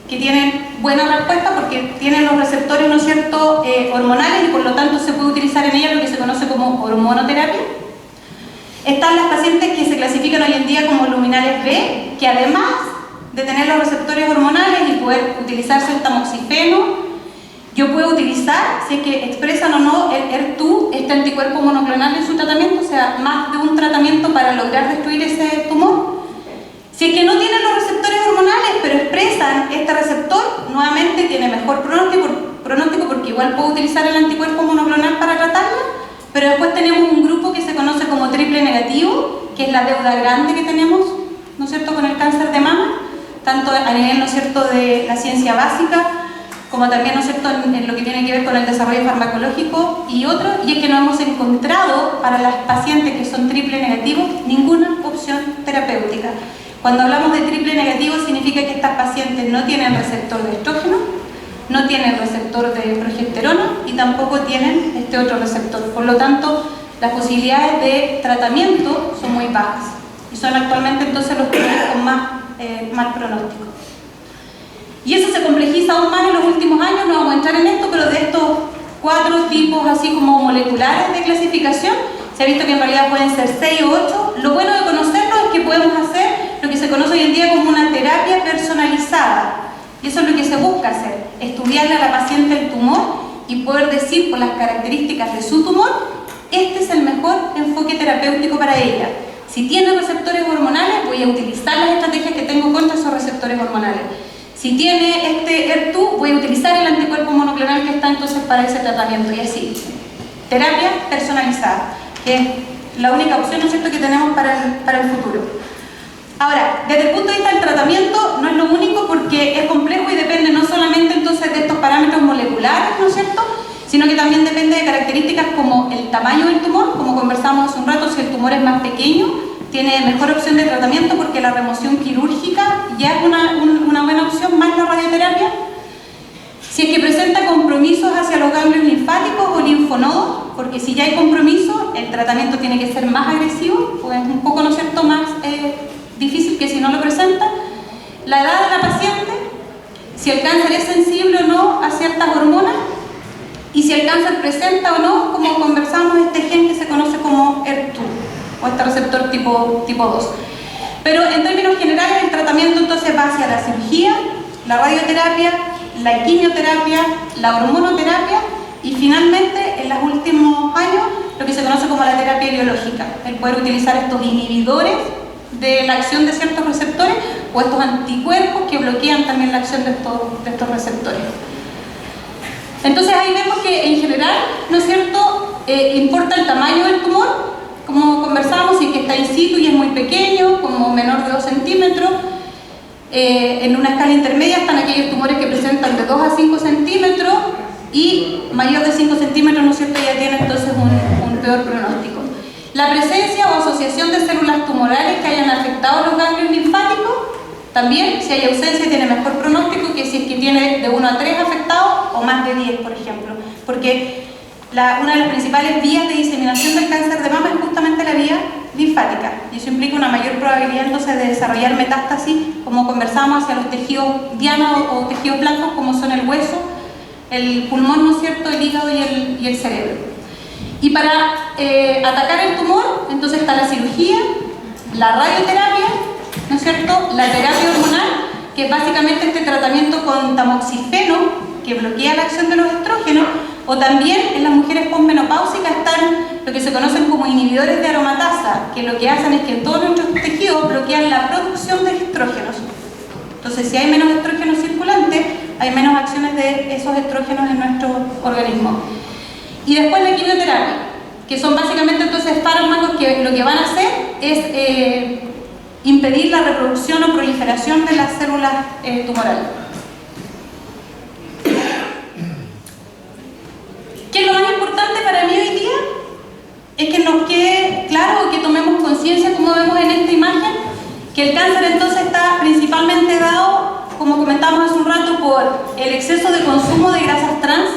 que tienen buena respuesta porque tienen los receptores, ¿no es cierto?, hormonales, y por lo tanto se puede utilizar en ellas lo que se conoce como hormonoterapia. Están las pacientes que se clasifican hoy en día como luminales B, que además de tener los receptores hormonales y poder utilizarse el tamoxifeno, Yo puedo utilizar, si es que expresan o no el HER2, este anticuerpo monoclonal en su tratamiento, o sea, más de un tratamiento para lograr destruir ese tumor. Si es que no tienen los receptores hormonales, pero expresan este receptor, nuevamente tiene mejor pronóstico porque igual puedo utilizar el anticuerpo monoclonal para tratarla, pero después tenemos un grupo que se conoce como triple negativo, que es la deuda grande que tenemos, ¿no es cierto?, con el cáncer de mama, tanto a nivel, ¿no es cierto?, de la ciencia básica, como también, ¿no es cierto?, en lo que tiene que ver con el desarrollo farmacológico y otro, y es que no hemos encontrado para las pacientes que son triple negativos ninguna opción terapéutica. Cuando hablamos de triple negativo significa que estas pacientes no tienen receptor de estrógeno, no tienen receptor de progesterona y tampoco tienen este otro receptor. Por lo tanto, las posibilidades de tratamiento son muy bajas y son actualmente entonces los tumores con más mal pronóstico. Y eso se complejiza aún más en los últimos años, no vamos a entrar en esto, pero de estos 4 tipos así como moleculares de clasificación, se ha visto que en realidad pueden ser 6 o 8. Lo bueno de conocerlo es que podemos hacer lo que se conoce hoy en día como una terapia personalizada. Y eso es lo que se busca hacer, estudiarle a la paciente el tumor y poder decir por las características de su tumor, este es el mejor enfoque terapéutico para ella. Si tiene receptores hormonales, voy a utilizar las estrategias que tengo contra esos receptores hormonales. Si tiene este HER2, voy a utilizar el anticuerpo monoclonal que está entonces para ese tratamiento y así. Terapia personalizada, que es la única opción, ¿no es cierto?, que tenemos para el futuro. Ahora, desde el punto de vista del tratamiento, no es lo único porque es complejo y depende no solamente entonces de estos parámetros moleculares, ¿no es cierto?, sino que también depende de características como el tamaño del tumor, como conversamos hace un rato, si el tumor es más pequeño, tiene mejor opción de tratamiento porque la remoción quirúrgica ya es una buena opción, más la radioterapia. Si es que presenta compromisos hacia los ganglios linfáticos o linfonodos, porque si ya hay compromiso, el tratamiento tiene que ser más agresivo, pues un poco, ¿no es cierto?, más difícil que si no lo presenta. La edad de la paciente, si el cáncer es sensible o no a ciertas hormonas, y si el cáncer presenta o no, como conversamos, este gen que se conoce como HER2, o este receptor tipo 2. Pero en términos generales, el tratamiento entonces va hacia la cirugía, la radioterapia, la quimioterapia, la hormonoterapia y finalmente, en los últimos años, lo que se conoce como la terapia biológica, el poder utilizar estos inhibidores de la acción de ciertos receptores o estos anticuerpos que bloquean también la acción de estos receptores. Entonces ahí vemos que en general, ¿no es cierto?, importa el tamaño del tumor, como conversamos, y que está in situ y es muy pequeño, como menor de 2 centímetros. En una escala intermedia están aquellos tumores que presentan de 2 a 5 centímetros y mayor de 5 centímetros, ¿no es cierto?, ya tiene entonces un peor pronóstico. La presencia o asociación de células tumorales que hayan afectado los ganglios linfáticos, también, si hay ausencia, tiene mejor pronóstico que si es que tiene de 1 a 3 afectados o más de 10, por ejemplo. Porque una de las principales vías de diseminación del cáncer de mama es justamente la vía linfática. Y eso implica una mayor probabilidad entonces de desarrollar metástasis, como conversamos, hacia los tejidos diana o tejidos blancos, como son el hueso, el pulmón, ¿no es cierto?, el hígado y el cerebro. Y para atacar el tumor, entonces está la cirugía, la radioterapia, ¿no es cierto?, la terapia hormonal, que es básicamente este tratamiento con tamoxifeno, que bloquea la acción de los estrógenos, o también en las mujeres posmenopáusicas están lo que se conocen como inhibidores de aromatasa, que lo que hacen es que en todos nuestros tejidos bloquean la producción de estrógenos. Entonces, si hay menos estrógenos circulantes, hay menos acciones de esos estrógenos en nuestro organismo. Y después la quimioterapia, que son básicamente entonces fármacos que lo que van a hacer es impedir la reproducción o proliferación de las células tumorales. ¿Qué es lo más importante para mí hoy día? Es que nos quede claro, que tomemos conciencia, como vemos en esta imagen, que el cáncer entonces está principalmente dado, como comentamos hace un rato, por el exceso de consumo de grasas trans,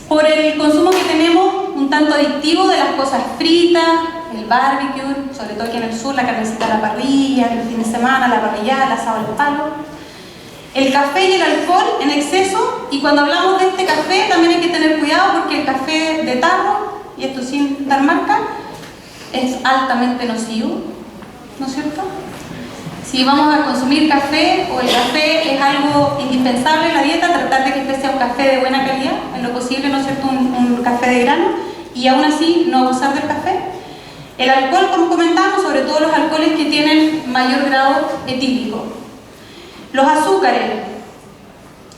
por el consumo que tenemos un tanto adictivo de las cosas fritas, el barbecue, sobre todo aquí en el sur, la carnecita a la parrilla, el fin de semana, la parrillada, el asado al palo. El café y el alcohol en exceso, y cuando hablamos de este café también hay que tener cuidado porque el café de tarro, y esto sin dar marca, es altamente nocivo, ¿no es cierto? Si vamos a consumir café o el café es algo indispensable en la dieta, tratar de que este sea un café de buena calidad, en lo posible, ¿no es cierto?, un café de grano, y aún así no abusar del café. El alcohol, como comentamos, sobre todo los alcoholes que tienen mayor grado etílico. Los azúcares,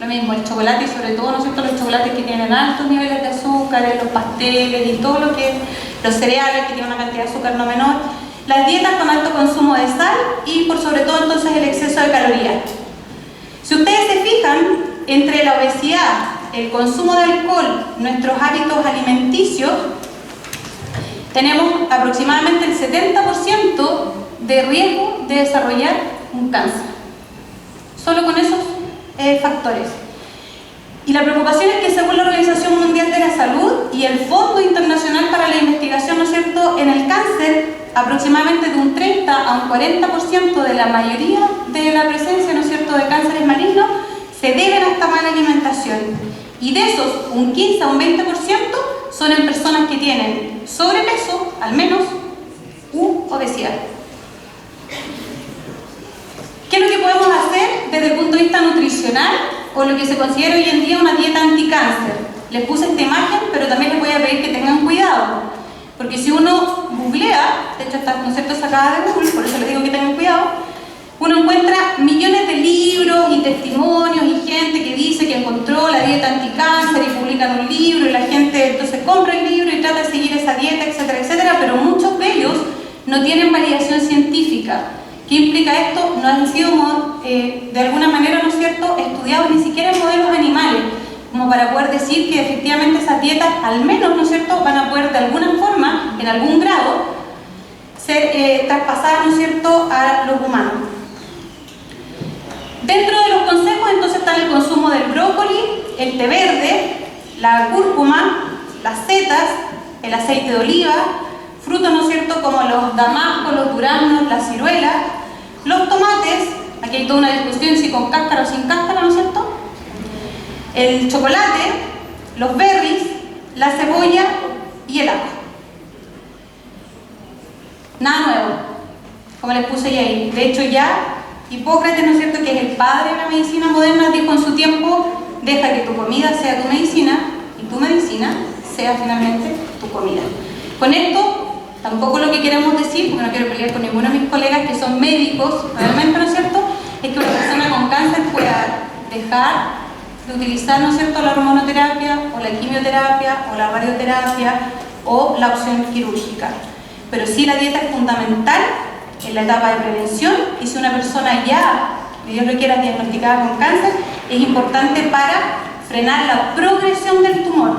lo mismo, el chocolate y sobre todo, ¿no es cierto?, los chocolates que tienen altos niveles de azúcares, los pasteles y todo lo que los cereales que tienen una cantidad de azúcar no menor. Las dietas con alto consumo de sal y por sobre todo entonces el exceso de calorías. Si ustedes se fijan, entre la obesidad, el consumo de alcohol, nuestros hábitos alimenticios, tenemos aproximadamente el 70% de riesgo de desarrollar un cáncer. Solo con esos factores. Y la preocupación es que según la Organización Mundial de la Salud y el Fondo Internacional para la Investigación, ¿no es cierto?, en el cáncer, aproximadamente de un 30 a un 40% de la mayoría de la presencia, ¿no es cierto?, de cánceres malignos se deben a esta mala alimentación. Y de esos, un 15 a un 20% son en personas que tienen sobrepeso, al menos, u obesidad. ¿Qué es lo que podemos hacer desde el punto de vista nutricional o lo que se considera hoy en día una dieta anticáncer? Les puse esta imagen, pero también les voy a pedir que tengan cuidado, porque si uno googlea, de hecho está, ¿no es cierto?, sacada de Google, por eso les digo que tengan cuidado, uno encuentra millones de libros y testimonios y gente que dice que encontró la dieta anticáncer y publican un libro y la gente entonces compra el libro y trata de seguir esa dieta, etcétera, etcétera, pero muchos de ellos no tienen validación científica. ¿Qué implica esto? No han sido de alguna manera, ¿no es cierto?, estudiados ni siquiera en modelos animales, como para poder decir que efectivamente esas dietas, al menos, ¿no es cierto?, van a poder de alguna forma, en algún grado, ser traspasadas, ¿no es cierto?, a los humanos. Dentro de los consejos entonces están el consumo del brócoli, el té verde, la cúrcuma, las setas, el aceite de oliva, frutos, ¿no es cierto?, como los damascos, los duraznos, las ciruelas, los tomates, aquí hay toda una discusión si con cáscara o sin cáscara, ¿no es cierto?, el chocolate, los berries, la cebolla y el ajo. Nada nuevo, como les puse ahí. De hecho ya Hipócrates, ¿no es cierto?, que es el padre de la medicina moderna, dijo en su tiempo: deja que tu comida sea tu medicina y tu medicina sea finalmente tu comida. Con esto, tampoco lo que queremos decir, porque no quiero pelear con ninguno de mis colegas que son médicos, realmente, ¿no es cierto?, es que una persona con cáncer pueda dejar de utilizar, ¿no es cierto?, la hormonoterapia o la quimioterapia o la radioterapia o la opción quirúrgica. Pero sí la dieta es fundamental en la etapa de prevención, y si una persona ya, Dios lo quiera, diagnosticada con cáncer, es importante para frenar la progresión del tumor.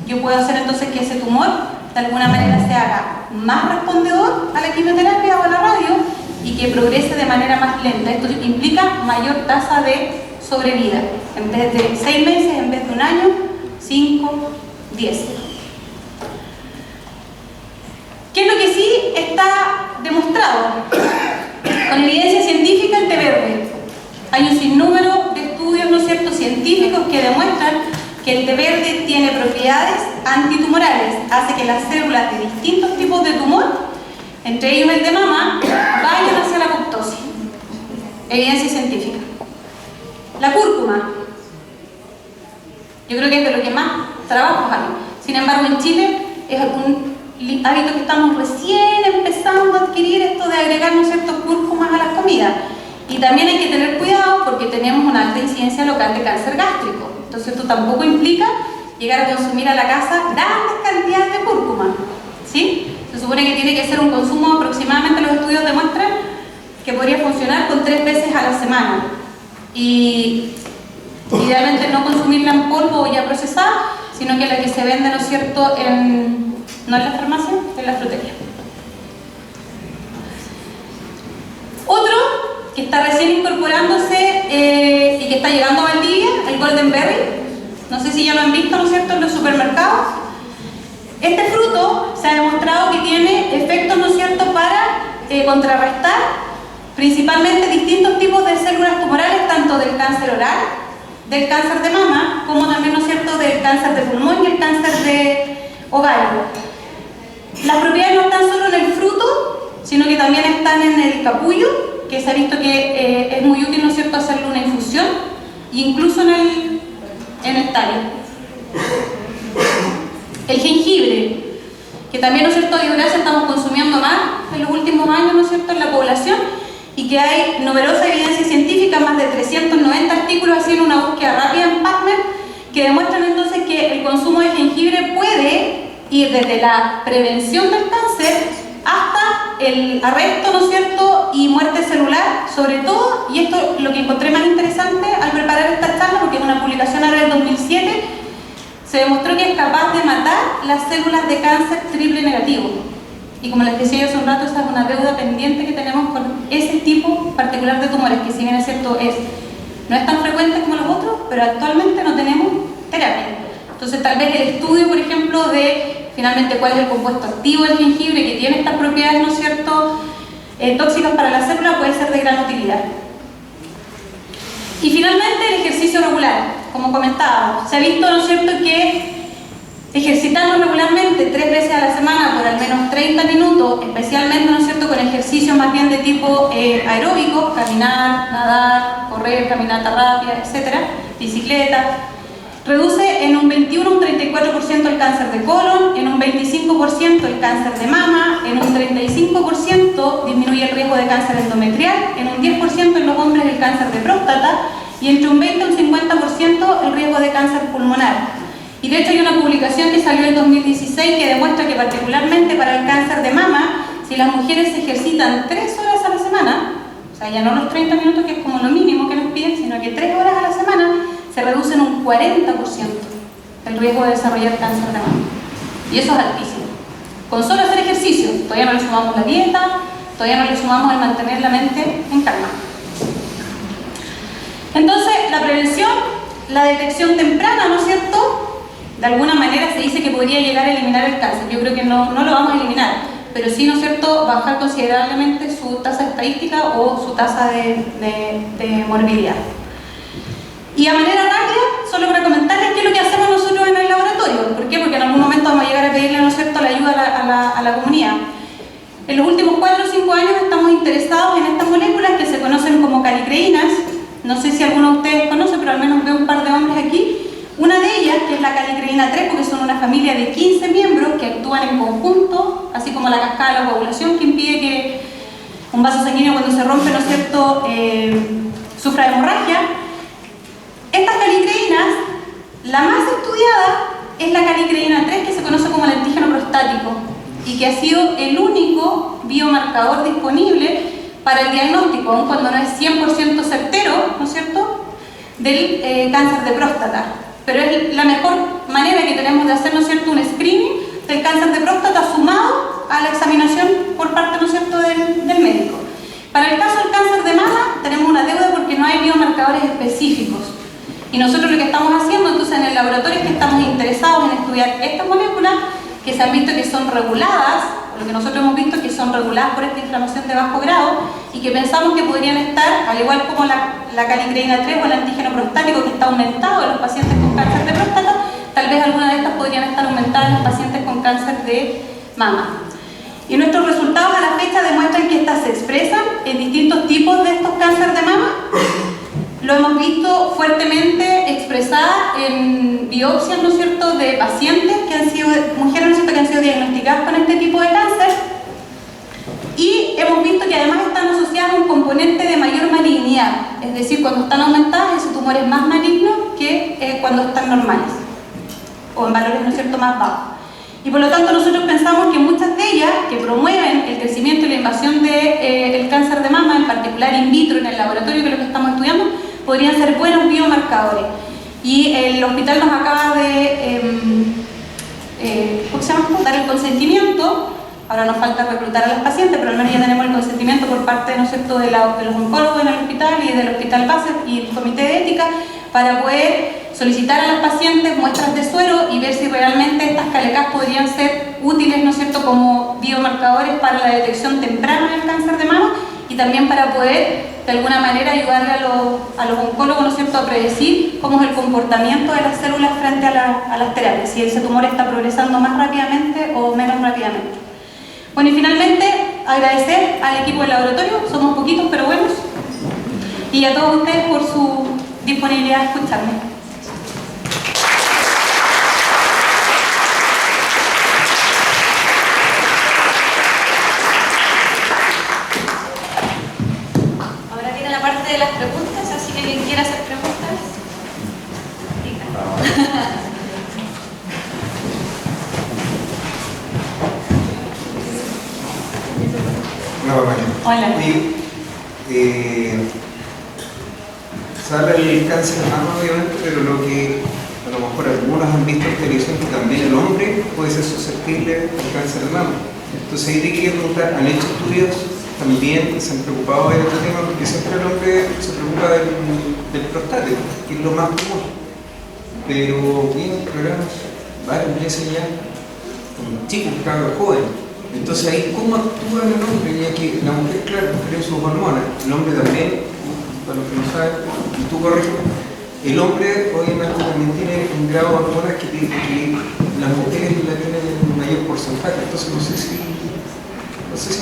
Yo puedo hacer entonces que ese tumor de alguna manera se haga más respondedor a la quimioterapia o a la radio y que progrese de manera más lenta. Esto implica mayor tasa de sobrevida. En vez de 6 meses, en vez de un año, 5, 10. ¿Qué es lo que sí está demostrado? Con evidencia científica, el té verde. Hay un sinnúmero de estudios, ¿no es cierto?, científicos que demuestran que el té verde tiene propiedades antitumorales, hace que las células de distintos tipos de tumor, entre ellos el de mama, vayan hacia la apoptosis. Evidencia científica. La cúrcuma, yo creo que es de lo que más trabajos hay. Sin embargo, en Chile es un hábito que estamos recién empezando a adquirir, esto de agregar, ¿no es cierto?, cúrcumas a las comidas. Y también hay que tener cuidado porque tenemos una alta incidencia local de cáncer gástrico. Entonces esto tampoco implica llegar a consumir a la casa grandes cantidades de cúrcuma, ¿sí? Se supone que tiene que ser un consumo, aproximadamente los estudios demuestran que podría funcionar con 3 veces a la semana. Y idealmente no consumirla en polvo o ya procesada, sino que la que se vende, ¿no es cierto?, no en la farmacia, en la frutería. Otro que está recién incorporándose y que está llegando a Valdivia, el Golden Berry. No sé si ya lo han visto, ¿no es cierto?, en los supermercados. Este fruto se ha demostrado que tiene efectos, ¿no es cierto?, para contrarrestar principalmente distintos tipos de células tumorales, tanto del cáncer oral, del cáncer de mama, como también, ¿no es cierto?, del cáncer de pulmón y el cáncer de ovario. Las propiedades no están solo en el fruto, sino que también están en el capullo que se ha visto que es muy útil, ¿no es cierto?, hacerle una infusión, incluso en el tallo. El jengibre, que también, ¿no es cierto?, desgracia estamos consumiendo más en los últimos años, ¿no es cierto?, en la población, y que hay numerosa evidencia científica, más de 390 artículos así en una búsqueda rápida en PubMed, que demuestran entonces que el consumo de jengibre puede ir desde la prevención del cáncer hasta el arresto, ¿no es cierto?, y muerte celular, sobre todo, y esto lo que encontré más interesante al preparar esta charla, porque es una publicación ahora del 2007, se demostró que es capaz de matar las células de cáncer triple negativo. Y como les decía yo hace un rato, esa es una deuda pendiente que tenemos con ese tipo particular de tumores, que si bien es cierto no es tan frecuente como los otros, pero actualmente no tenemos terapia. Entonces tal vez el estudio, por ejemplo, de finalmente cuál es el compuesto activo del jengibre que tiene estas propiedades, ¿no es cierto?, tóxicas para la célula, puede ser de gran utilidad. Y finalmente el ejercicio regular, como comentábamos. Se ha visto, ¿no es cierto?, que ejercitarnos regularmente 3 veces a la semana por al menos 30 minutos, especialmente, ¿no es cierto?, con ejercicios más bien de tipo aeróbico, caminar, nadar, correr, caminata rápida, etc., bicicleta, reduce en un 21 o un 34% el cáncer de colon, en un 25% el cáncer de mama, en un 35% disminuye el riesgo de cáncer endometrial, en un 10% en los hombres el cáncer de próstata y entre un 20 y un 50% el riesgo de cáncer pulmonar. Y de hecho hay una publicación que salió en 2016 que demuestra que particularmente para el cáncer de mama, si las mujeres se ejercitan 3 horas a la semana, o sea, ya no los 30 minutos que es como lo mínimo que nos piden, sino que 3 horas a la semana, se reduce en un 40% el riesgo de desarrollar cáncer de mama. Y eso es altísimo. Con solo hacer ejercicio, todavía no le sumamos la dieta, todavía no le sumamos el mantener la mente en calma. Entonces, la prevención, la detección temprana, ¿no es cierto?, de alguna manera se dice que podría llegar a eliminar el cáncer. Yo creo que no lo vamos a eliminar, pero sí, ¿no es cierto?, bajar considerablemente su tasa estadística o su tasa de morbilidad. Y a manera rápida, solo para comentarles qué es lo que hacemos nosotros en el laboratorio. ¿Por qué? Porque en algún momento vamos a llegar a pedirle, ¿no es cierto?, la ayuda a la comunidad. En los últimos 4 o 5 años estamos interesados en estas moléculas que se conocen como calicreínas. No sé si alguno de ustedes conoce, pero al menos veo un par de hombres aquí. Una de ellas, que es la calicreína 3, porque son una familia de 15 miembros que actúan en conjunto, así como la cascada de la coagulación, que impide que un vaso sanguíneo cuando se rompe, ¿no es cierto?, sufra hemorragia. Estas calicreínas, la más estudiada es la calicreína 3, que se conoce como el antígeno prostático y que ha sido el único biomarcador disponible para el diagnóstico, aun cuando no es 100% certero, ¿no es cierto?, del cáncer de próstata. Pero es la mejor manera que tenemos de hacer, ¿no es cierto?, un screening del cáncer de próstata sumado a la examinación por parte, ¿no es cierto?, del médico. Para el caso del cáncer de mama tenemos una deuda porque no hay biomarcadores específicos. Y nosotros lo que estamos haciendo entonces en el laboratorio es que estamos interesados en estudiar estas moléculas que se han visto que son reguladas, o lo que nosotros hemos visto que son reguladas por esta inflamación de bajo grado y que pensamos que podrían estar, al igual como la calicreína 3 o el antígeno prostático que está aumentado en los pacientes con cáncer de próstata, tal vez algunas de estas podrían estar aumentadas en los pacientes con cáncer de mama. Y nuestros resultados a la fecha demuestran que estas se expresan en distintos tipos de estos cánceres de mama. Lo hemos visto fuertemente expresada en biopsias, ¿no es cierto?, de pacientes que han sido, mujeres, ¿no es cierto?, que han sido diagnosticadas con este tipo de cáncer. Y hemos visto que además están asociadas a un componente de mayor malignidad, es decir, cuando están aumentadas ese tumor es más maligno que cuando están normales, o en valores, ¿no es cierto?, más bajos. Y por lo tanto nosotros pensamos que muchas de ellas que promueven el crecimiento y la invasión del cáncer de mama, en particular in vitro en el laboratorio, que es lo que estamos estudiando, podrían ser buenos biomarcadores. Y el hospital nos acaba de dar el consentimiento. Ahora nos falta reclutar a las pacientes, pero al menos ya tenemos el consentimiento por parte, ¿no es cierto?, de los oncólogos en el hospital y del hospital base y el comité de ética para poder solicitar a las pacientes muestras de suero y ver si realmente estas calecas podrían ser útiles, ¿no es cierto?, como biomarcadores para la detección temprana del cáncer de mama y también para poder de alguna manera ayudarle a los oncólogos, ¿no es cierto?, a predecir cómo es el comportamiento de las células frente a las terapias, si ese tumor está progresando más rápidamente o menos rápidamente. Bueno, y finalmente agradecer al equipo del laboratorio, somos poquitos pero buenos, y a todos ustedes por su disponibilidad a escucharme. Ahora viene la parte de las preguntas, así que quien quiera hacer preguntas, diga. Hola. Se habla del cáncer de mama, obviamente, pero lo que a lo mejor algunos han visto en televisión que también el hombre puede ser susceptible al cáncer de mama. Entonces ahí te quería preguntar, ¿han hecho estudios también que se han preocupado de este tema? Porque siempre el hombre se preocupa del prostático, que es lo más común. Pero vienen programas varios meses ya con chicos, cabros jóvenes. Entonces ahí, ¿cómo actúa el hombre? Ya que la mujer, claro, tiene sus hormonas, el hombre también, para los que no saben, y tú corriges, el hombre obviamente también tiene un grado de hormonas que las mujeres la tienen en un mayor porcentaje. Entonces no sé si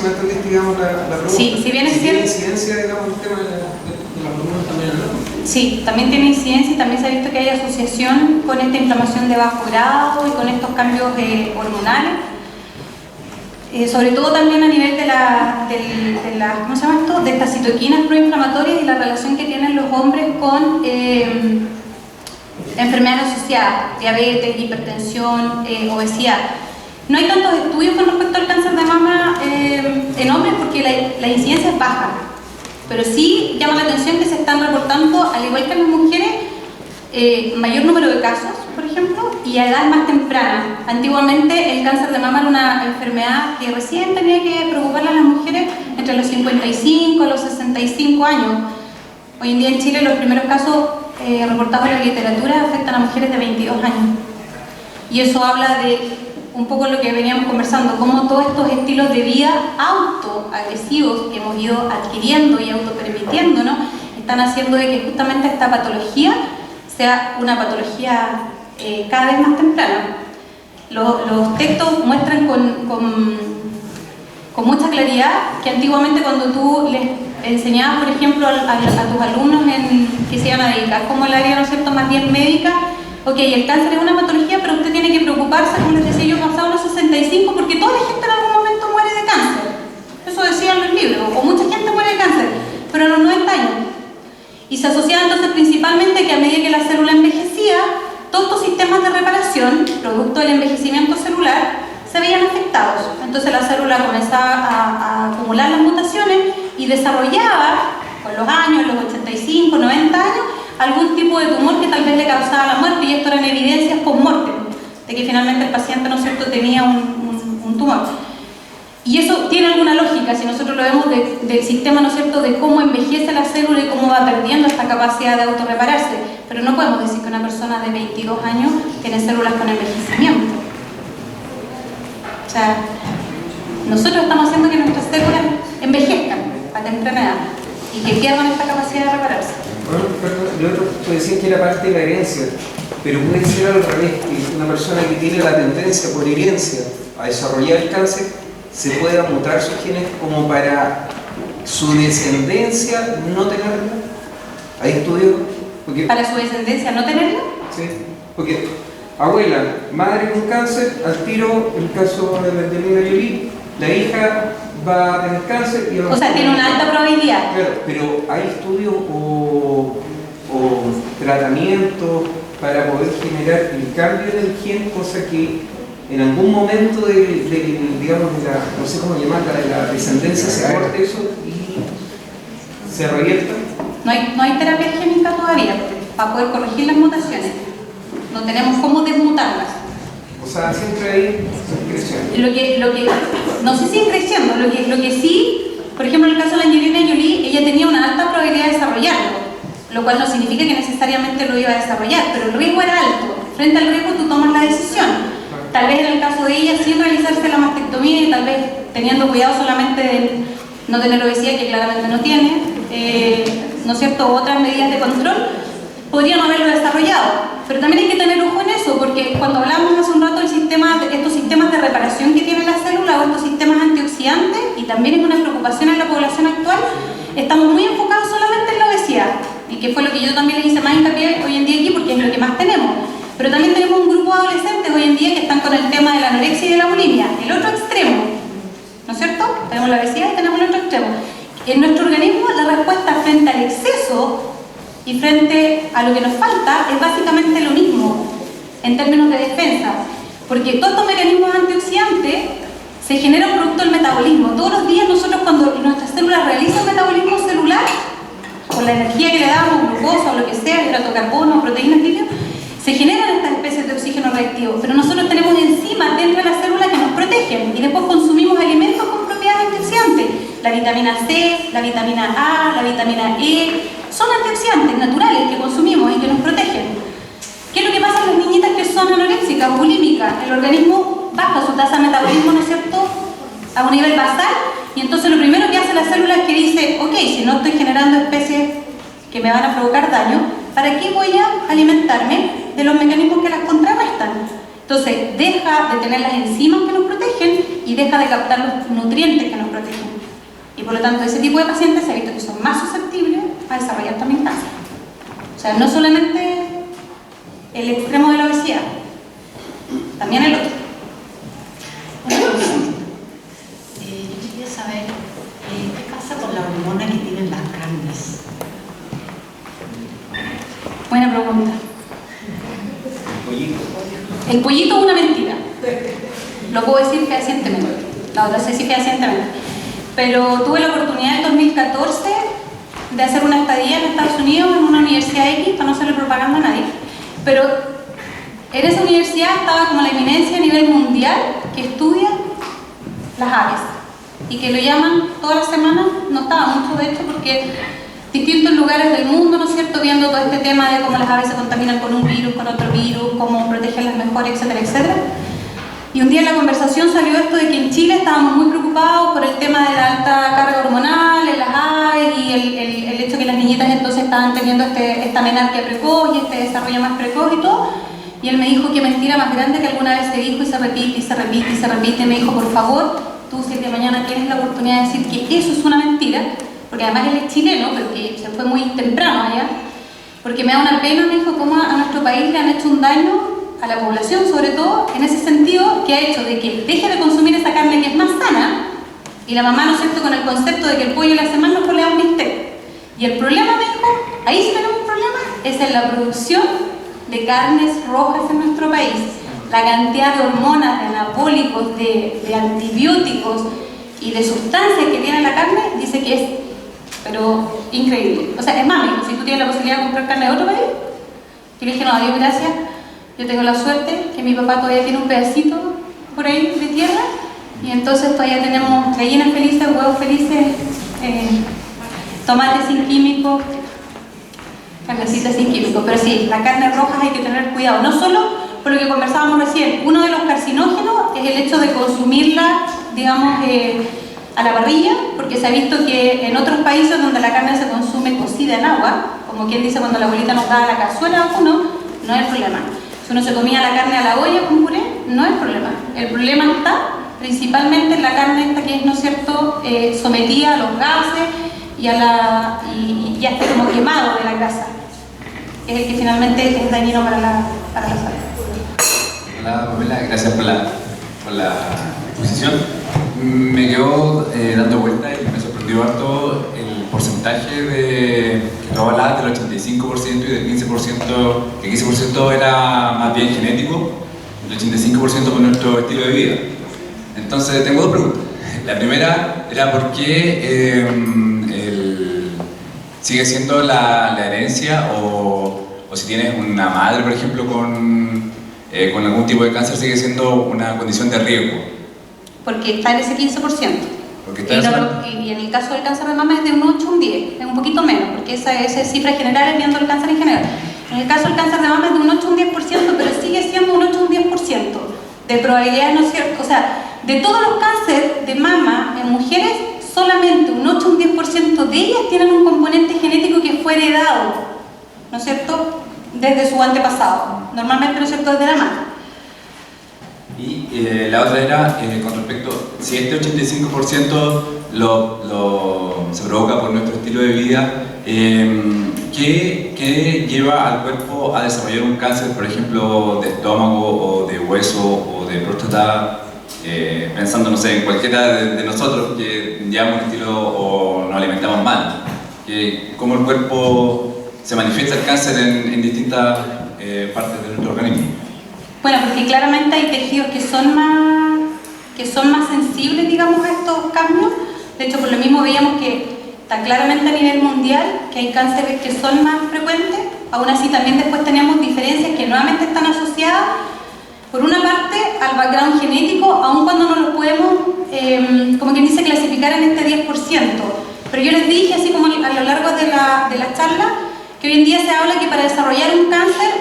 me entendiste, digamos, la pregunta. Sí, si bien es cierto. ¿Tiene incidencia, digamos, el tema de las hormonas también en el hombre? Sí, también tiene incidencia y también se ha visto que hay asociación con esta inflamación de bajo grado y con estos cambios hormonales. Sobre todo también a nivel de ¿cómo se llama esto? De estas citoquinas proinflamatorias y la relación que tienen los hombres con enfermedades asociadas, diabetes, hipertensión, obesidad. No hay tantos estudios con respecto al cáncer de mama en hombres porque la incidencia es baja, pero sí llama la atención que se están reportando, al igual que en las mujeres, mayor número de casos, por ejemplo, y a edad más temprana. Antiguamente el cáncer de mama era una enfermedad que recién tenía que preocuparle a las mujeres entre los 55 y los 65 años. Hoy en día en Chile los primeros casos reportados en la literatura afectan a mujeres de 22 años. Y eso habla de un poco lo que veníamos conversando, cómo todos estos estilos de vida autoagresivos que hemos ido adquiriendo y autopermitiéndonos están haciendo de que justamente esta patología sea una patología cada vez más temprana. Los textos muestran con mucha claridad que antiguamente cuando tú les enseñabas, por ejemplo, a tus alumnos que se iban a dedicar como el área, ¿no es cierto?, más bien médica, ok, el cáncer es una patología, pero usted tiene que preocuparse, como les decía yo, pasado los 65, porque toda la gente en algún momento muere de cáncer. Eso decían los libros, o mucha gente muere de cáncer, pero a los 90 años. Y se asociaba entonces principalmente que a medida que la célula envejecía, todos estos sistemas de reparación, producto del envejecimiento celular, se veían afectados. Entonces la célula comenzaba a acumular las mutaciones y desarrollaba, con los años, los 85, 90 años, algún tipo de tumor que tal vez le causaba la muerte, y esto eran evidencias post-mortem, de que finalmente el paciente, ¿no es cierto?, tenía un tumor. Y eso tiene alguna lógica, si nosotros lo vemos del sistema, ¿no es cierto?, de cómo envejece la célula y cómo va perdiendo esta capacidad de autorrepararse. Pero no podemos decir que una persona de 22 años tiene células con envejecimiento. O sea, nosotros estamos haciendo que nuestras células envejezcan a temprana edad y que pierdan esta capacidad de repararse. Bueno, perdón, lo otro, tú decías que era parte de la herencia, pero puede ser al revés, que una persona que tiene la tendencia por herencia a desarrollar el cáncer se pueda mutar sus genes como para su descendencia no tenerla. ¿Hay estudios? Porque, ¿Para su descendencia no tenerla? sí, porque abuela, madre con cáncer, al tiro, el caso de Angelina Jolie, la hija va a tener cáncer y... O sea, tiene una alta probabilidad. Claro, pero hay estudios o tratamientos para poder generar el cambio del gen, cosa que en algún momento digamos, no sé cómo llamarla, de la descendencia se corte eso y se revierta. No hay terapia génica todavía para poder corregir las mutaciones. No tenemos cómo desmutarlas. O sea, siempre hay creciendo. No sé si creciendo, lo que sí, por ejemplo, en el caso de Angelina Jolie, ella tenía una alta probabilidad de desarrollarlo, lo cual no significa que necesariamente lo iba a desarrollar, pero el riesgo era alto. Frente al riesgo tú tomas la decisión. Tal vez en el caso de ella, sin realizarse la mastectomía y tal vez teniendo cuidado solamente de no tener obesidad, que claramente no tiene, ¿no es cierto?, otras medidas de control, podría no haberlo desarrollado. Pero también hay que tener ojo en eso, porque cuando hablamos hace un rato del estos sistemas de reparación que tiene la célula o estos sistemas antioxidantes, y también es una preocupación en la población actual, estamos muy enfocados solamente en la obesidad, y que fue lo que yo también le hice más hincapié hoy en día aquí, porque es lo que más tenemos. Pero también tenemos un grupo de adolescentes hoy en día que están con el tema de la anorexia y de la bulimia, el otro extremo, ¿no es cierto? Tenemos la obesidad y tenemos el otro extremo. En nuestro organismo la respuesta frente al exceso y frente a lo que nos falta es básicamente lo mismo en términos de defensa, porque todos estos mecanismos antioxidantes se generan producto del metabolismo. Todos los días nosotros, cuando nuestras células realizan metabolismo celular, con la energía que le damos, glucosa o lo que sea, hidrato de carbono, proteínas, lípidos, se generan estas especies de oxígeno reactivo, pero nosotros tenemos enzimas dentro de la célula que nos protegen y después consumimos alimentos con propiedades antioxidantes. La vitamina C, la vitamina A, la vitamina E, son antioxidantes naturales que consumimos y que nos protegen. ¿Qué es lo que pasa en las niñitas que son anoréxicas, bulímicas? El organismo baja su tasa de metabolismo, ¿no es cierto?, a un nivel basal, y entonces lo primero que hace la célula es que dice, ok, si no estoy generando especies que me van a provocar daño, ¿para qué voy a alimentarme de los mecanismos que las contrarrestan? Entonces deja de tener las enzimas que nos protegen y deja de captar los nutrientes que nos protegen. Y por lo tanto ese tipo de pacientes se ha visto que son más susceptibles a desarrollar también cáncer. O sea, no solamente el extremo de la obesidad, también el otro. Yo quería saber qué pasa con la hormona que tienen las carnes. Buena pregunta. El pollito es una mentira. Lo puedo decir fehacientemente. La otra sé si fehacientemente. Pero tuve la oportunidad en 2014 de hacer una estadía en Estados Unidos en una universidad X, para no hacerle propaganda a nadie. Pero en esa universidad estaba como la eminencia a nivel mundial que estudia las aves y que lo llaman todas las semanas. No estaba mucho de hecho porque distintos lugares del mundo, ¿no es cierto?, viendo todo este tema de cómo las aves se contaminan con un virus, con otro virus, cómo protegerlas mejor, etcétera, etcétera. Y un día en la conversación salió esto de que en Chile estábamos muy preocupados por el tema de la alta carga hormonal en las aves y el hecho que las niñitas entonces estaban teniendo esta menarquia precoz y este desarrollo más precoz y todo. Y él me dijo que mentira más grande que alguna vez se dijo y se repite y se repite y se repite. Y me dijo, por favor, tú si el día de mañana tienes la oportunidad de decir que eso es una mentira, porque además él es chileno, porque se fue muy temprano allá, porque me da una pena, me dijo, cómo a nuestro país le han hecho un daño a la población, sobre todo en ese sentido, que ha hecho de que deje de consumir esa carne que es más sana, y la mamá, ¿no es cierto?, con el concepto de que el pollo le hace mal, mejor le da un bistec. Y el problema, me dijo, ahí sí tenemos un problema, es en la producción de carnes rojas en nuestro país. La cantidad de hormonas, de anabólicos, de antibióticos y de sustancias que tiene la carne, dice que es, pero increíble. O sea, es más, si tú tienes la posibilidad de comprar carne de otro país, yo le dije, no, adiós, gracias. Yo tengo la suerte que mi papá todavía tiene un pedacito por ahí de tierra y entonces todavía tenemos gallinas felices, huevos felices, tomates sin químicos, carnecitas sin químicos. Pero sí, la carne roja hay que tener cuidado, no solo por lo que conversábamos recién. Uno de los carcinógenos es el hecho de consumirla, digamos, a la parrilla, porque se ha visto que en otros países donde la carne se consume cocida en agua, como quien dice cuando la abuelita nos daba la cazuela a uno, no es problema. Si uno se comía la carne a la olla con puré, no es problema. El problema está principalmente en la carne esta que es, ¿no es cierto?, sometida a los gases y y ya está como quemado de la grasa, que es el que finalmente es dañino para la salud. Hola Pamela, gracias por la exposición. Me quedó dando vuelta y me sorprendió harto el porcentaje que tú hablabas del 85% y del 15%, que el 15% era más bien genético, el 85% por nuestro estilo de vida. Entonces tengo dos preguntas. La primera era por qué sigue siendo la herencia o si tienes una madre, por ejemplo, con algún tipo de cáncer, sigue siendo una condición de riesgo. Porque está en ese 15%. Porque está Y en el caso del cáncer de mama es de un 8 a un 10, es un poquito menos, porque esa cifra general es viendo el cáncer en general. En el caso del cáncer de mama es de un 8 a un 10%, pero sigue siendo un 8 a un 10% de probabilidad, ¿no es cierto? O sea, de todos los cánceres de mama en mujeres, solamente un 8 a un 10% de ellas tienen un componente genético que fue heredado. ¿no es cierto?, desde su antepasado, normalmente, ¿no es cierto?, desde la madre. Y la otra era, con respecto, si este 85% se provoca por nuestro estilo de vida, ¿qué lleva al cuerpo a desarrollar un cáncer, por ejemplo, de estómago o de hueso o de próstata? Pensando, no sé, en cualquiera de nosotros que llevamos un estilo o nos alimentamos mal, cómo el cuerpo se manifiesta el cáncer en distintas partes de nuestro organismo. Bueno, porque claramente hay tejidos que son más sensibles, digamos, a estos cambios. De hecho, por lo mismo veíamos que está claramente a nivel mundial que hay cánceres que son más frecuentes. Aún así, también después tenemos diferencias que nuevamente están asociadas, por una parte, al background genético, aun cuando no lo podemos, como quien dice, clasificar en este 10%. Pero yo les dije, así como a lo largo de la charla, que hoy en día se habla que para desarrollar un cáncer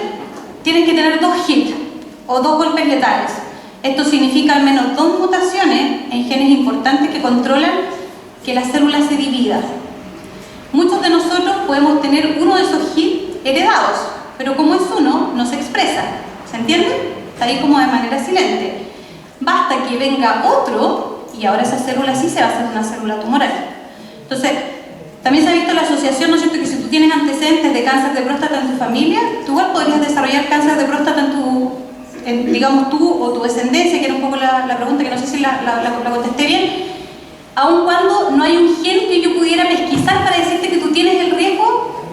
tienes que tener 2 hits o 2 golpes letales. Esto significa al menos 2 mutaciones en genes importantes que controlan que la célula se divida. Muchos de nosotros podemos tener uno de esos hits heredados, pero como es uno, no se expresa. ¿Se entiende? Está ahí como de manera silente. Basta que venga otro y ahora esa célula sí se va a hacer una célula tumoral. Entonces, también se ha visto la asociación, ¿no es cierto?, que si tú tienes antecedentes de cáncer de próstata en tu familia, tú igual podrías desarrollar cáncer de próstata digamos tú o tu descendencia, que era un poco la pregunta, que no sé si la contesté bien, aun cuando no hay un gen que yo pudiera pesquisar para decirte que tú tienes el riesgo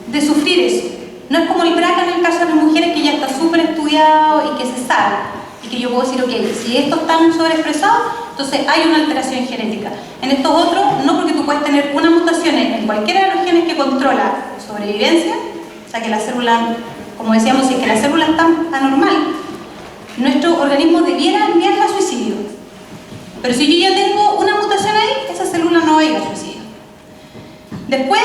de sufrir eso. No es como el BRCA en el caso de las mujeres, que ya está súper estudiado y que se sabe, y que yo puedo decir, ok, si estos están sobreexpresados, entonces hay una alteración genética. En estos otros, no, porque tú puedes tener una mutación en cualquiera de los genes que controla sobrevivencia, o sea que la célula, como decíamos, si es que la célula está anormal, nuestro organismo debiera enviarla a suicidio. Pero si yo ya tengo una mutación ahí, esa célula no va a ir a suicidio. Después,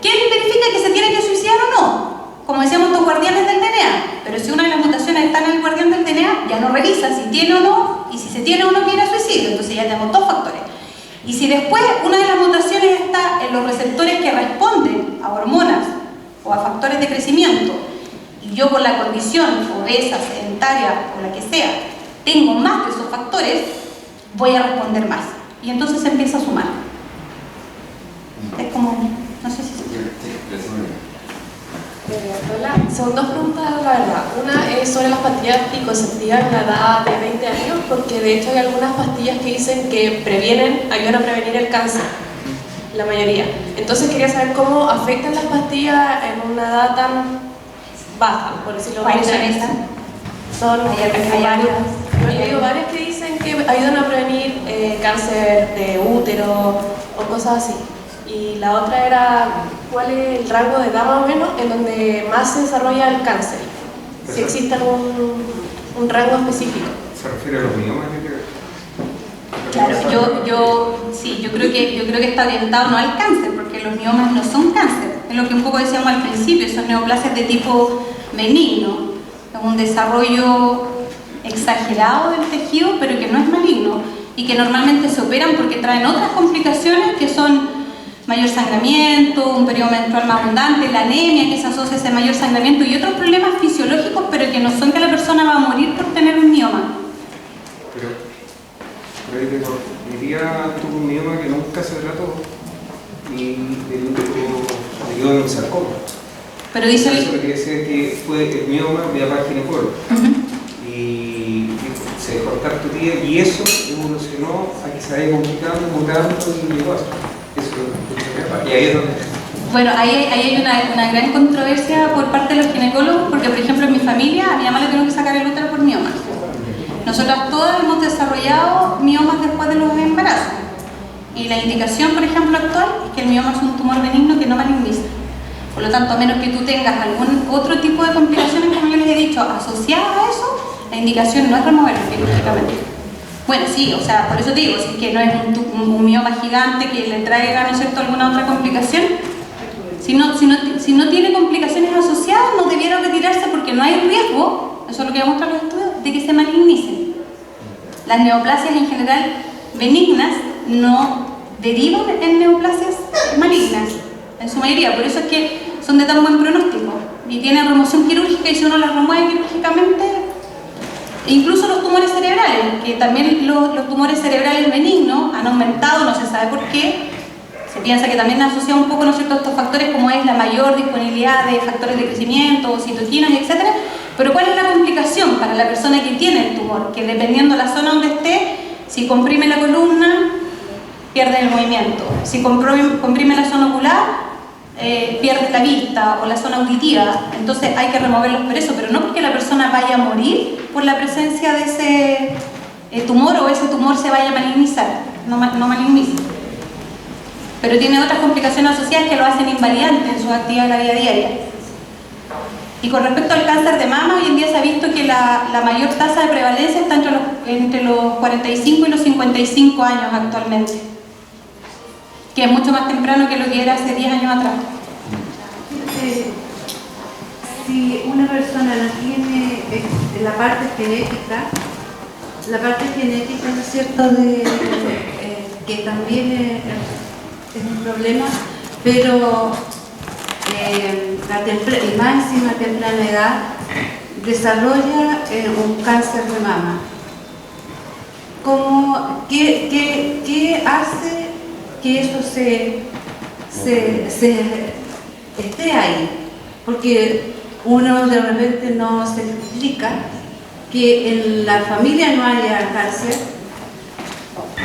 ¿quién verifica que se tiene que suicidar o no? Como decíamos, los guardianes del DNA. Pero si una de las mutaciones está en el guardián del DNA, ya no revisa si tiene o no, y si se tiene o no quiere suicidio. Entonces ya tenemos 2 factores. Y si después una de las mutaciones está en los receptores que responden a hormonas o a factores de crecimiento, y yo por la condición obesa, sedentaria o la que sea, tengo más de esos factores, voy a responder más. Y entonces se empieza a sumar. Es como, no sé si se entiende. Hola, son 2 preguntas, la verdad. Una es sobre las pastillas anticonceptivas en la edad de 20 años, porque de hecho hay algunas pastillas que dicen que ayudan a prevenir el cáncer, la mayoría. Entonces quería saber cómo afectan las pastillas en una edad tan baja, por decirlo así. ¿Cuáles son esas? Hay varias. Yo he leído varias que dicen que ayudan a prevenir cáncer de útero o cosas así. Y la otra era, ¿cuál es el rango de edad más o menos en donde más se desarrolla el cáncer? Si existe un rango específico. ¿Se refiere a los miomas? Claro, yo creo que está orientado no al cáncer, porque los miomas no son cáncer. Es lo que un poco decíamos al principio, son neoplasias de tipo benigno. Es un desarrollo exagerado del tejido, pero que no es maligno y que normalmente se operan porque traen otras complicaciones que son mayor sangramiento, un periodo menstrual más abundante, la anemia que se asocia a ese mayor sangramiento y otros problemas fisiológicos, pero que no son que la persona va a morir por tener un mioma. Pero mi tía tuvo un mioma que nunca se trató y le dio un sarcoma. Pero dice eso que decía que fue el mioma, mi papá es ginecólogo. Y se dejó cortar tu tía y eso evolucionó a que se vaya complicando, mutando y llegó a eso. Y ahí es donde... Bueno, ahí hay una gran controversia por parte de los ginecólogos, porque por ejemplo en mi familia a mi mamá le tuvieron que sacar el útero por miomas. Nosotras todas hemos desarrollado miomas después de los embarazos. Y la indicación, por ejemplo, actual es que el mioma es un tumor benigno que no maligniza. Por lo tanto, a menos que tú tengas algún otro tipo de complicaciones, como yo les he dicho, asociadas a eso, la indicación no es removerlo quirúrgicamente. Bueno, sí, o sea, por eso te digo, si es que no es un mioma gigante que le traiga, ¿no es cierto?, alguna otra complicación, si no tiene complicaciones asociadas, no debiera retirarse porque no hay riesgo, eso es lo que demuestran los estudios, de que se malignicen. Las neoplasias en general benignas no derivan en neoplasias malignas, en su mayoría, por eso es que son de tan buen pronóstico. y tienen remoción quirúrgica, y si uno las remueve quirúrgicamente, incluso los tumores cerebrales, que también los tumores cerebrales benignos han aumentado, no se sabe por qué. Se piensa que también asocia un poco, ¿no es cierto?, estos factores como es la mayor disponibilidad de factores de crecimiento, citoquinas, etc. Pero ¿cuál es la complicación para la persona que tiene el tumor? Que dependiendo de la zona donde esté, si comprime la columna, pierde el movimiento. Si comprime la zona ocular, pierde la vista o la zona auditiva. Entonces hay que removerlos por eso, pero no porque la persona vaya a morir por la presencia de ese tumor o ese tumor se vaya a malignizar. No maligniza. Pero tiene otras complicaciones asociadas que lo hacen invalidante en su actividad de la vida diaria. Y con respecto al cáncer de mama, hoy en día se ha visto que la mayor tasa de prevalencia está entre los 45 y los 55 años actualmente, que es mucho más temprano que lo que era hace 10 años atrás. Si una persona no tiene la parte genética, ¿no es cierto?, que también es un problema, pero y más encima a temprana edad desarrolla un cáncer de mama. ¿Qué hace que eso esté ahí? Porque uno de repente no se explica que en la familia no haya cáncer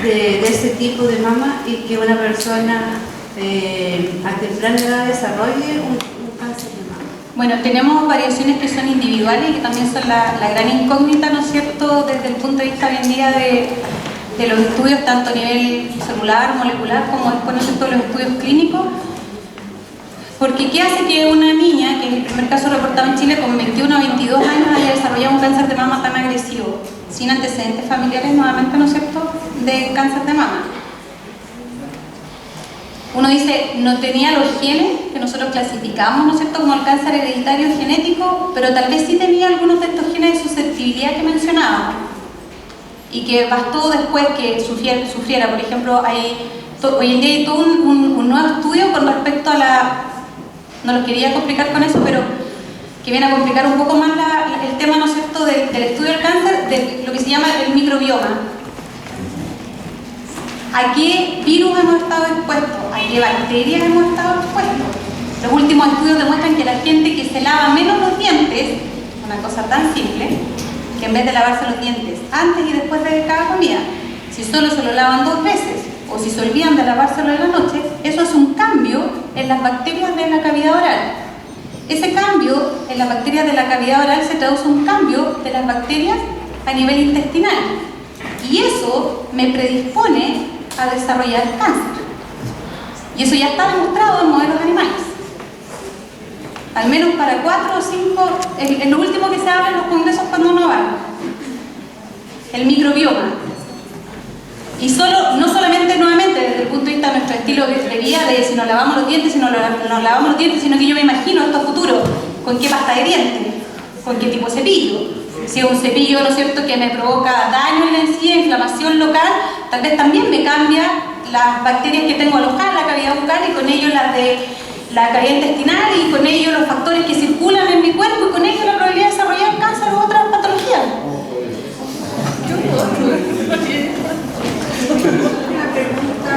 de ese tipo de mama y que una persona a temprana edad desarrolle un cáncer de mama. Bueno, tenemos variaciones que son individuales y que también son la gran incógnita, ¿no es cierto?, desde el punto de vista hoy en día de los estudios, tanto a nivel celular, molecular, como después, ¿no es cierto?, los estudios clínicos. Porque ¿qué hace que una niña, que es el primer caso reportado en Chile, con 21 a 22 años haya desarrollado un cáncer de mama tan agresivo, sin antecedentes familiares nuevamente, ¿no es cierto?, de cáncer de mama? Uno dice, no tenía los genes que nosotros clasificamos, ¿no es cierto?, como el cáncer hereditario genético, pero tal vez sí tenía algunos de estos genes de susceptibilidad que mencionábamos, y que bastó después que sufriera. Por ejemplo, hoy en día hay todo un nuevo estudio con respecto a no lo quería complicar con eso, pero que viene a complicar un poco más el tema, ¿no es cierto?, del estudio del cáncer, de lo que se llama el microbioma. ¿A qué virus hemos estado expuestos? ¿A qué bacterias hemos estado expuestos? Los últimos estudios demuestran que la gente que se lava menos los dientes, una cosa tan simple, que en vez de lavarse los dientes antes y después de cada comida, si solo se lo lavan 2 veces o si se olvidan de lavárselo en la noche, eso es un cambio en las bacterias de la cavidad oral. Ese cambio en las bacterias de la cavidad oral se traduce en un cambio de las bacterias a nivel intestinal. Y eso me predispone a desarrollar cáncer. Y eso ya está demostrado en modelos animales. Al menos para 4 o 5, es lo último que se habla en los congresos cuando uno va. El microbioma. Y no solamente nuevamente desde el punto de vista de nuestro estilo de vida, de si nos lavamos los dientes, si no nos lavamos los dientes, sino que yo me imagino esto a futuro, con qué pasta de dientes, con qué tipo de cepillo. Si es un cepillo, ¿no es cierto?, que me provoca daño en la encía, inflamación local, tal vez también me cambia las bacterias que tengo alojadas en la cavidad bucal y con ello las de la cavidad intestinal y con ello los factores que circulan en mi cuerpo y con ello la probabilidad de desarrollar cáncer u otras patologías. Una pregunta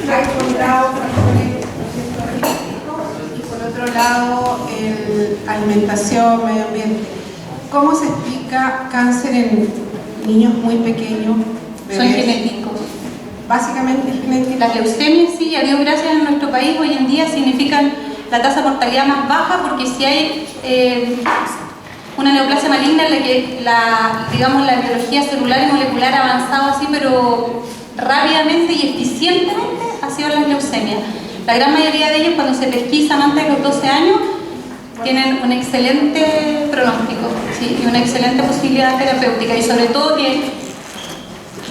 hay por un lado y por otro lado alimentación, medio ambiente. ¿Cómo se explica cáncer en niños muy pequeños? Son genéticos. Básicamente genéticos. Las leucemias, sí, a Dios gracias, en nuestro país hoy en día significan la tasa de mortalidad más baja, porque si hay una neoplasia maligna en la que la biología celular y molecular ha avanzado así, pero rápidamente y eficientemente, ha sido las leucemias. La gran mayoría de ellos, cuando se pesquisan antes de los 12 años, tienen un excelente pronóstico, ¿sí?, y una excelente posibilidad terapéutica, y sobre todo que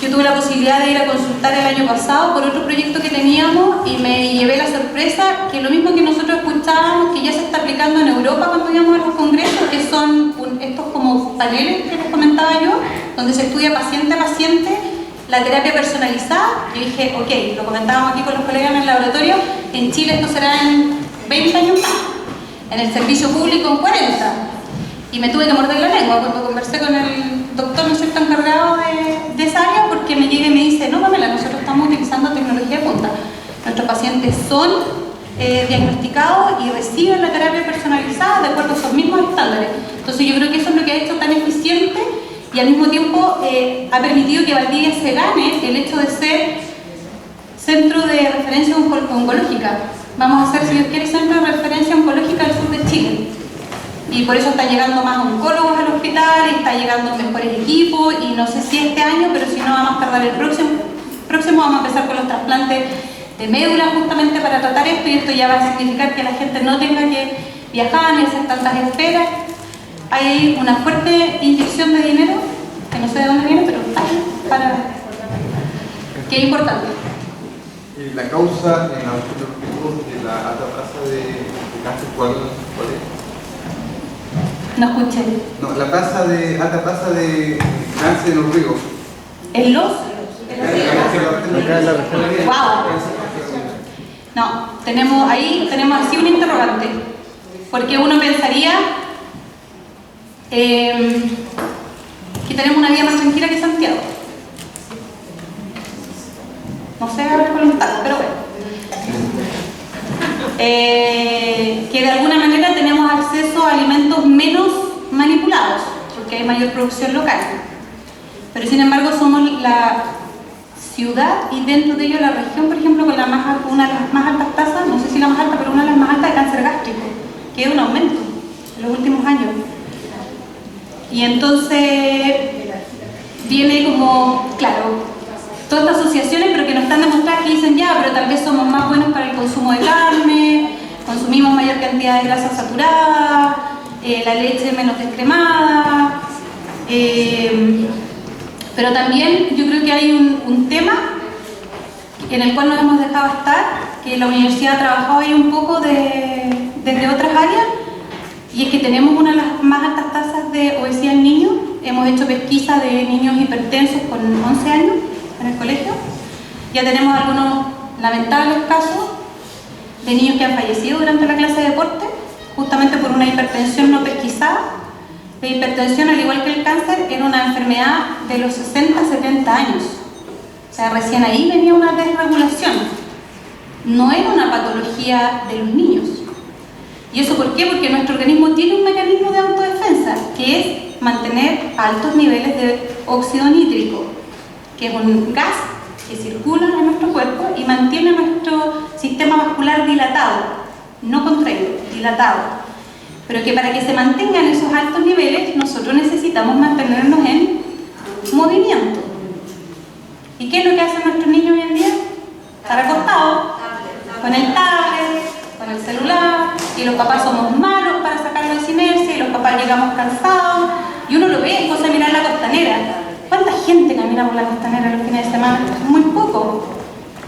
yo tuve la posibilidad de ir a consultar el año pasado por otro proyecto que teníamos y me llevé la sorpresa que lo mismo que nosotros escuchábamos que ya se está aplicando en Europa cuando íbamos a los congresos, que son estos como paneles que les comentaba yo, donde se estudia paciente a paciente la terapia personalizada. Yo dije, ok, lo comentábamos aquí con los colegas en el laboratorio, en Chile esto será en 20 años más. En el servicio público en 40. Y me tuve que morder la lengua cuando conversé con el doctor, ¿no es cierto?, encargado de esa área, porque me llega y me dice, no, Pamela, nosotros estamos utilizando tecnología de punta. Nuestros pacientes son diagnosticados y reciben la terapia personalizada de acuerdo a esos mismos estándares. Entonces yo creo que eso es lo que ha hecho tan eficiente y al mismo tiempo ha permitido que Valdivia se gane el hecho de ser centro de referencia oncológica. Vamos a ser, si Dios quiere, centro de referencia oncológica al sur de Chile. Y por eso están llegando más oncólogos al hospital, y está llegando mejores equipos, y no sé si este año, pero si no, vamos a tardar el próximo vamos a empezar con los trasplantes de médula justamente para tratar esto, y esto ya va a significar que la gente no tenga que viajar ni hacer tantas esperas. Hay una fuerte inyección de dinero, que no sé de dónde viene, pero hay, para que es importante. La causa en los objetivos de la alta tasa de cáncer, ¿cuál es? No escuché. No, la alta tasa de cáncer en los ríos. ¿En los? ¡Wow! No, tenemos así un interrogante. Porque uno pensaría que tenemos una vida más tranquila que Santiago. No sé, a ver con los tacos, pero bueno. Que de alguna manera tenemos acceso a alimentos menos manipulados, porque hay mayor producción local. Pero sin embargo somos la ciudad y dentro de ello la región, por ejemplo, con una de las más altas tasas, no sé si la más alta, pero una de las más altas de cáncer gástrico, que es un aumento en los últimos años. Y entonces viene como, claro, todas estas asociaciones, pero que no están demostradas, que dicen ya, pero tal vez somos más buenos para el consumo de carne, consumimos mayor cantidad de grasa saturada, la leche menos descremada, pero también yo creo que hay un tema en el cual nos hemos dejado estar, que la universidad ha trabajado ahí un poco desde otras áreas, y es que tenemos una de las más altas tasas de obesidad en niños. Hemos hecho pesquisa de niños hipertensos con 11 años en el colegio. Ya tenemos algunos lamentables casos de niños que han fallecido durante la clase de deporte, justamente por una hipertensión no pesquisada. La hipertensión, al igual que el cáncer, era una enfermedad de los 60-70 años. O sea, recién ahí venía una desregulación. No era una patología de los niños. ¿Y eso por qué? Porque nuestro organismo tiene un mecanismo de autodefensa, que es mantener altos niveles de óxido nítrico, que es un gas que circula en nuestro cuerpo y mantiene nuestro sistema vascular dilatado, no contraído, dilatado. Pero que para que se mantengan esos altos niveles, nosotros necesitamos mantenernos en movimiento. ¿Y qué es lo que hacen nuestros niños hoy en día? Estar acostados, con el tablet, con el celular, y los papás somos malos para sacarlos sin inercia, y los papás llegamos cansados, y uno lo ve, es cosa de mirar la costanera. ¿Cuánta gente camina por la costanera los fines de semana? Muy poco.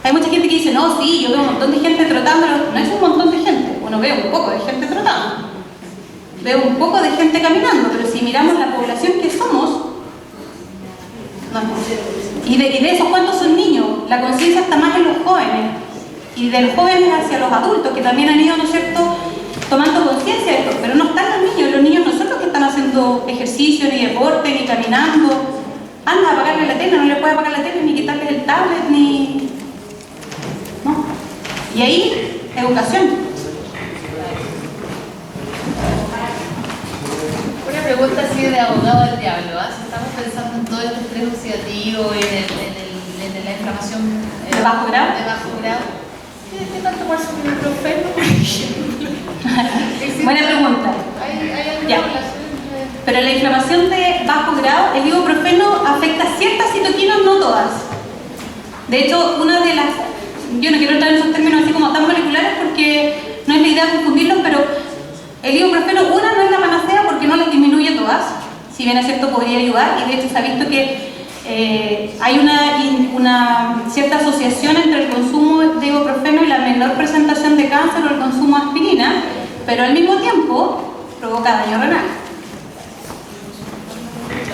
Hay mucha gente que dice, no, sí, yo veo un montón de gente trotando. No es un montón de gente, uno ve un poco de gente trotando. Veo un poco de gente caminando, pero si miramos la población que somos, no. Y de esos, ¿cuántos son niños? La conciencia está más en los jóvenes. Y de los jóvenes hacia los adultos, que también han ido, ¿no es cierto?, tomando conciencia de esto. Pero no están los niños nosotros que están haciendo ejercicio, ni deporte, ni caminando. Anda a apagarle la tele, no le puede apagar la tele, ni quitarle el tablet, ni... ¿no? Y ahí, educación. Una pregunta así de abogado del diablo, ¿eh? Si estamos pensando en todo el estrés oxidativo, en la inflamación ¿De bajo grado? De bajo grado. ¿Qué tal tomar su ibuprofeno, por ejemplo? Buena pregunta. ¿Hay alguna Ya. relación? Pero la inflamación de bajo grado, el ibuprofeno afecta ciertas citoquinas, no todas. De hecho, una de las... Yo no quiero entrar en esos términos así como tan moleculares porque no es la idea confundirlos, pero el ibuprofeno, una, no es la panacea porque no las disminuye todas. Si bien es cierto, podría ayudar, y de hecho se ha visto que hay una cierta asociación entre el consumo de ibuprofeno y la menor presentación de cáncer o el consumo de aspirina, pero al mismo tiempo provoca daño renal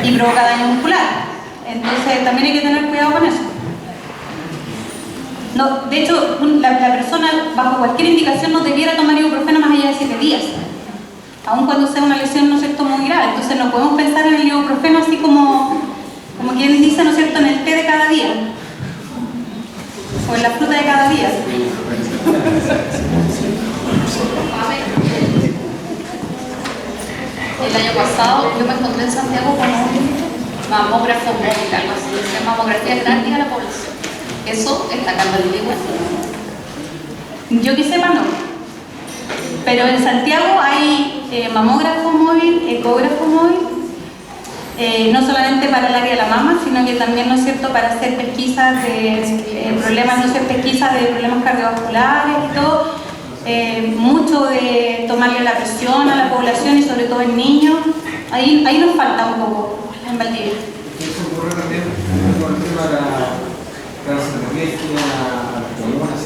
y provoca daño muscular. Entonces también hay que tener cuidado con eso. No, de hecho, la persona bajo cualquier indicación no debiera tomar ibuprofeno más allá de 7 días, aun cuando sea una lesión, ¿no es cierto?, muy grave. Entonces no podemos pensar en el ibuprofeno así como quien dice, ¿no es cierto?, en el té de cada día o en la fruta de cada día. El año pasado yo me encontré en Santiago con un mamógrafo móvil, algo así, se llama mamografía genética de la población. Eso está acá en Valdivia. Yo que sepa no, pero en Santiago hay mamógrafo móvil, ecógrafo móvil, no solamente para el área de la mama, sino que también, ¿no es cierto?, para hacer pesquisas de problemas, no sé, pesquisas de problemas cardiovasculares y todo, mucho de tomarle la presión a la población y sobre todo en niños. Ahí nos falta un poco en Valdivia. Eso ocurre también con el tema de la transferencia a las comunas,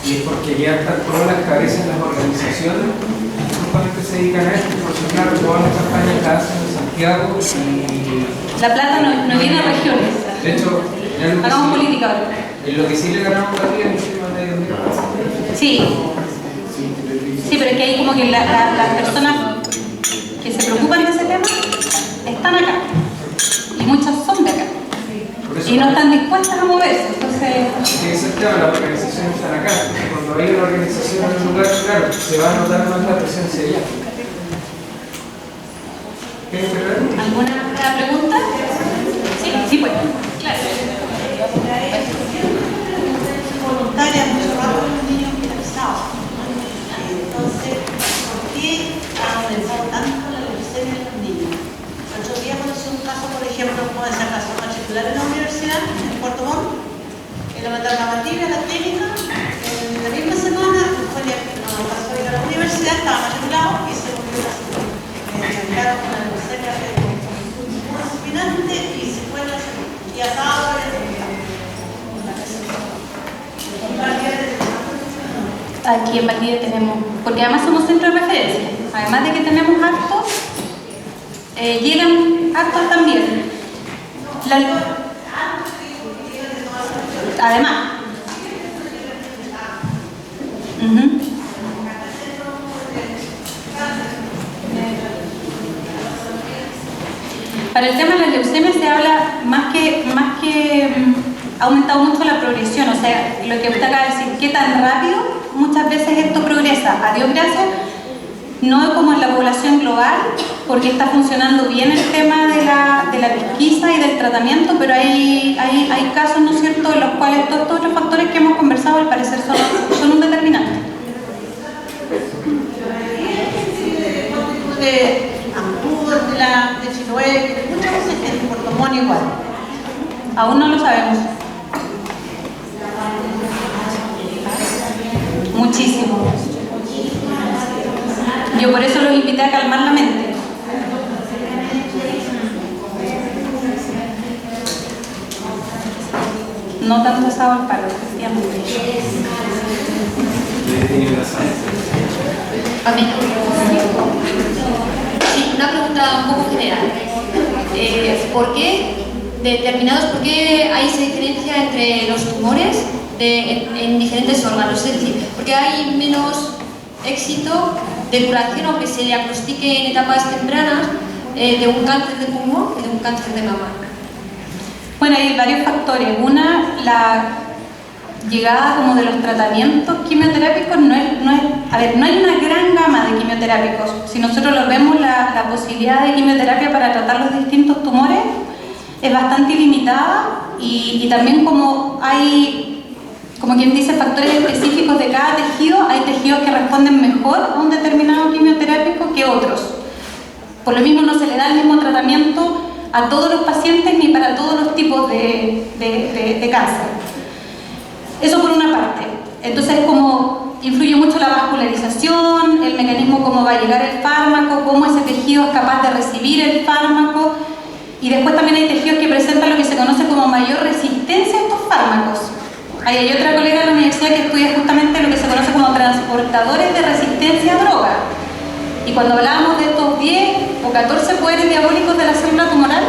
y es porque ya están todas las cabezas de las organizaciones que justamente se dedican a esto, porque claro, todas las campañas las hacen en Santiago y... La plata no viene a regiones. De hecho, hagamos política ahora. En lo que sí le ganamos a Valdivia es el tema de medio ambiente. Sí, pero es que hay como que las personas que se preocupan de ese tema están acá y muchas son de acá y no están dispuestas a moverse. Entonces, ese es el tema, las organizaciones están acá. Cuando hay una organización en un lugar, claro, se va a notar más la presencia allá. ¿Alguna pregunta? Sí, pues. Claro. Voluntaria, mucho rato con los niños hospitalizados. Entonces, ¿por qué ha aumentado tanto la leucemia en los niños? El otro día conocí un caso, por ejemplo, como de esa razón particular en la universidad, en Puerto Montt, que lo mandaron a Valdivia, a la clínica, en la misma semana, fue pasó a ir a la universidad, estaba matriculado y se volvió a diagnosticaron con la leucemia muy espinante y se fue a la salud. Y acá aquí en Valdivia tenemos, porque además somos centro de referencia, además de que tenemos hartos, llegan hartos también. Además. Para el tema de la leucemia se habla más que ha aumentado mucho la progresión, o sea, lo que usted acaba de decir, qué tan rápido muchas veces esto progresa. A Dios gracias, no como en la población global, porque está funcionando bien el tema de la pesquisa y del tratamiento, pero hay casos, ¿no es cierto?, en los cuales todos estos otros factores que hemos conversado al parecer son un determinante. De Chiloé, muchas veces en Puerto Montt igual. Aún no lo sabemos. Muchísimo. Yo por eso los invité a calmar la mente. No tanto asado al palo, efectivamente. Sí, una pregunta un poco general. ¿Por qué hay esa diferencia entre los tumores en diferentes órganos? Es decir, ¿por qué hay menos éxito de curación, aunque se diagnostique en etapas tempranas, de un cáncer de pulmón que de un cáncer de mama? Bueno, hay varios factores. Una, la llegada como de los tratamientos quimioterápicos no hay una gran gama de quimioterápicos. Si nosotros lo vemos, la posibilidad de quimioterapia para tratar los distintos tumores es bastante limitada y también como hay, como quien dice, factores específicos de cada tejido, hay tejidos que responden mejor a un determinado quimioterápico que otros. Por lo mismo no se le da el mismo tratamiento a todos los pacientes ni para todos los tipos de cáncer. Eso por una parte. Entonces, como influye mucho la vascularización, el mecanismo cómo va a llegar el fármaco, cómo ese tejido es capaz de recibir el fármaco, y después también hay tejidos que presentan lo que se conoce como mayor resistencia a estos fármacos. Ahí hay otra colega de la universidad que estudia justamente lo que se conoce como transportadores de resistencia a droga. Y cuando hablábamos de estos 10 o 14 poderes diabólicos de la célula tumoral,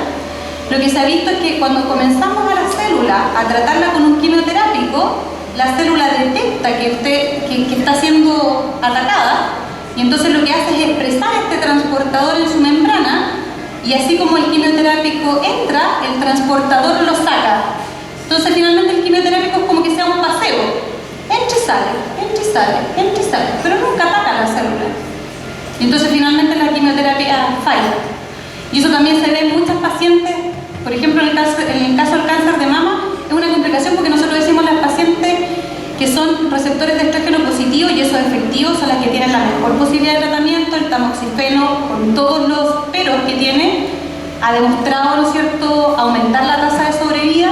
lo que se ha visto es que cuando comenzamos a la célula a tratarla con un quimioterápico, terápico, la célula detecta que está siendo atacada y entonces lo que hace es expresar este transportador en su membrana y así como el quimioterápico entra, el transportador lo saca. Entonces finalmente el quimioterápico es como que sea un paseo. Entra y sale, entra y sale, entra y sale, pero nunca ataca la célula. Y entonces finalmente la quimioterapia falla. Y eso también se ve en muchas pacientes, por ejemplo en el caso del cáncer de mama, es una complicación porque nosotros decimos las pacientes que son receptores de estrógeno positivo y esos efectivos son las que tienen la mejor posibilidad de tratamiento. El tamoxifeno, con todos los peros que tiene, ha demostrado, ¿no es cierto?, aumentar la tasa de sobrevida,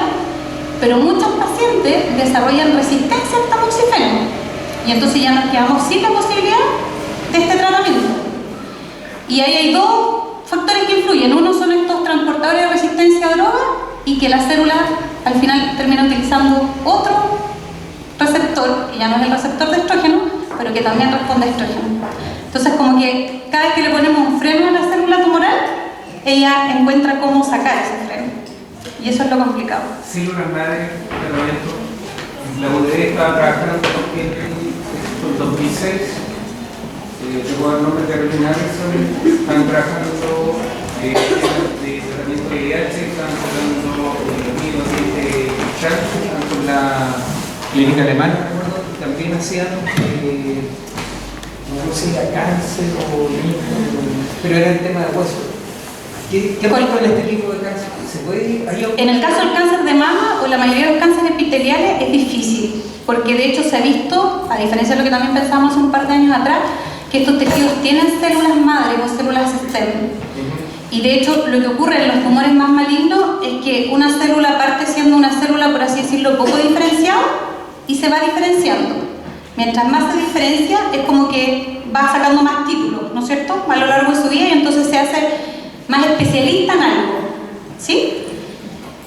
pero muchos pacientes desarrollan resistencia al tamoxifeno y entonces ya nos quedamos sin la posibilidad de este tratamiento. Y ahí hay dos factores que influyen. Uno son estos transportadores de resistencia a droga y que la célula al final termina utilizando otro receptor, que ya no es el receptor de estrógeno, pero que también responde a estrógeno. Entonces como que cada vez que le ponemos un freno a la célula tumoral, ella encuentra cómo sacar ese freno. Y eso es lo complicado. Células madre, tratamiento. La UDD estaba trabajando en 2006. Tengo el nombre de Carolina Anderson. Están trabajando de tratamiento de VIH, están tratando amigos de Chan, están con la clínica alemana, recuerdo, que también hacían, no sé si era cáncer o pero era el tema de hueso. ¿Qué pasa con este tipo de cáncer? ¿Se puede? En el caso del cáncer de mama o la mayoría de los cánceres epiteliales es difícil, porque de hecho se ha visto, a diferencia de lo que también pensábamos un par de años atrás, que estos tejidos tienen células madre o células stem. Y de hecho lo que ocurre en los tumores más malignos es que una célula parte siendo una célula, por así decirlo, poco diferenciada y se va diferenciando. Mientras más se diferencia es como que va sacando más títulos, ¿no es cierto?, a lo largo de su vida y entonces se hace más especialista en algo, ¿sí?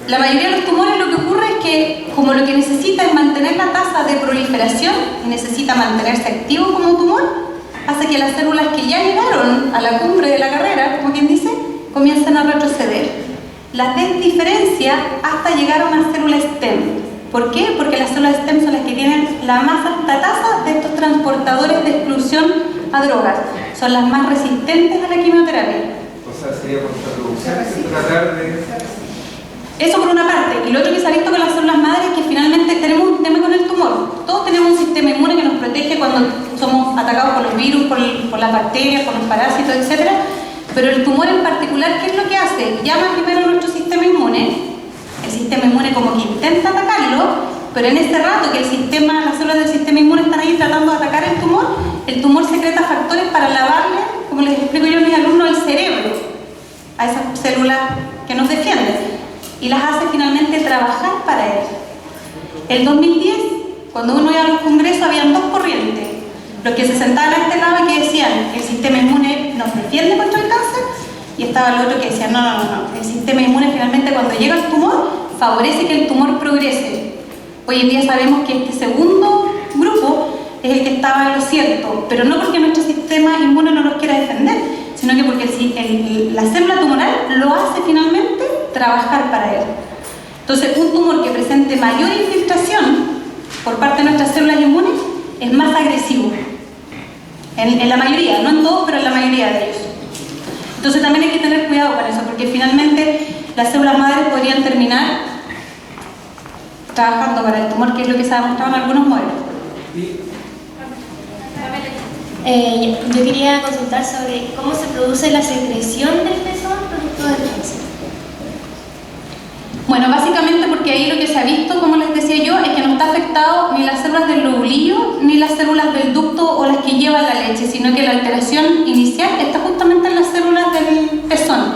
La mayoría de los tumores lo que ocurre es que como lo que necesita es mantener la tasa de proliferación y necesita mantenerse activo como tumor, hace que las células que ya llegaron a la cumbre de la carrera, como quien dice, comiencen a retroceder. Las desdiferencia hasta llegar a una célula stem. ¿Por qué? Porque las células stem son las que tienen la más alta tasa de estos transportadores de exclusión a drogas. Son las más resistentes a la quimioterapia. O sea, sería contraproducente tratar de... Eso por una parte. Y lo otro que se ha visto con las células madres es que finalmente tenemos un tema con el tumor. Todos tenemos un sistema inmune que nos protege cuando somos atacados por los virus, por las bacterias, por los parásitos, etc. Pero el tumor en particular, ¿qué es lo que hace? Llama primero a nuestro sistema inmune. El sistema inmune como que intenta atacarlo, pero en ese rato que las células del sistema inmune están ahí tratando de atacar el tumor secreta factores para lavarle, como les explico yo a mis alumnos, el cerebro a esas células que nos defienden y las hace finalmente trabajar para él. El 2010, cuando uno iba a los congresos, habían dos corrientes. Los que se sentaban a este lado y que decían que el sistema inmune nos defiende contra el cáncer, y estaba el otro que decía no, el sistema inmune finalmente cuando llega al tumor favorece que el tumor progrese. Hoy en día sabemos que este segundo grupo es el que estaba en lo cierto, pero no porque nuestro sistema inmune no nos quiera defender, sino que porque la célula tumoral lo hace finalmente trabajar para él. Entonces, un tumor que presente mayor infiltración por parte de nuestras células inmunes es más agresivo. En la mayoría, no en todos, pero en la mayoría de ellos. Entonces también hay que tener cuidado con eso, porque finalmente las células madres podrían terminar trabajando para el tumor, que es lo que se ha demostrado en algunos modelos. Yo quería consultar sobre cómo se produce la secreción del pezón producto del cáncer. Bueno, básicamente porque ahí lo que se ha visto, como les decía yo, es que no está afectado ni las células del lobulillo ni las células del ducto o las que llevan la leche, sino que la alteración inicial está justamente en las células del pezón.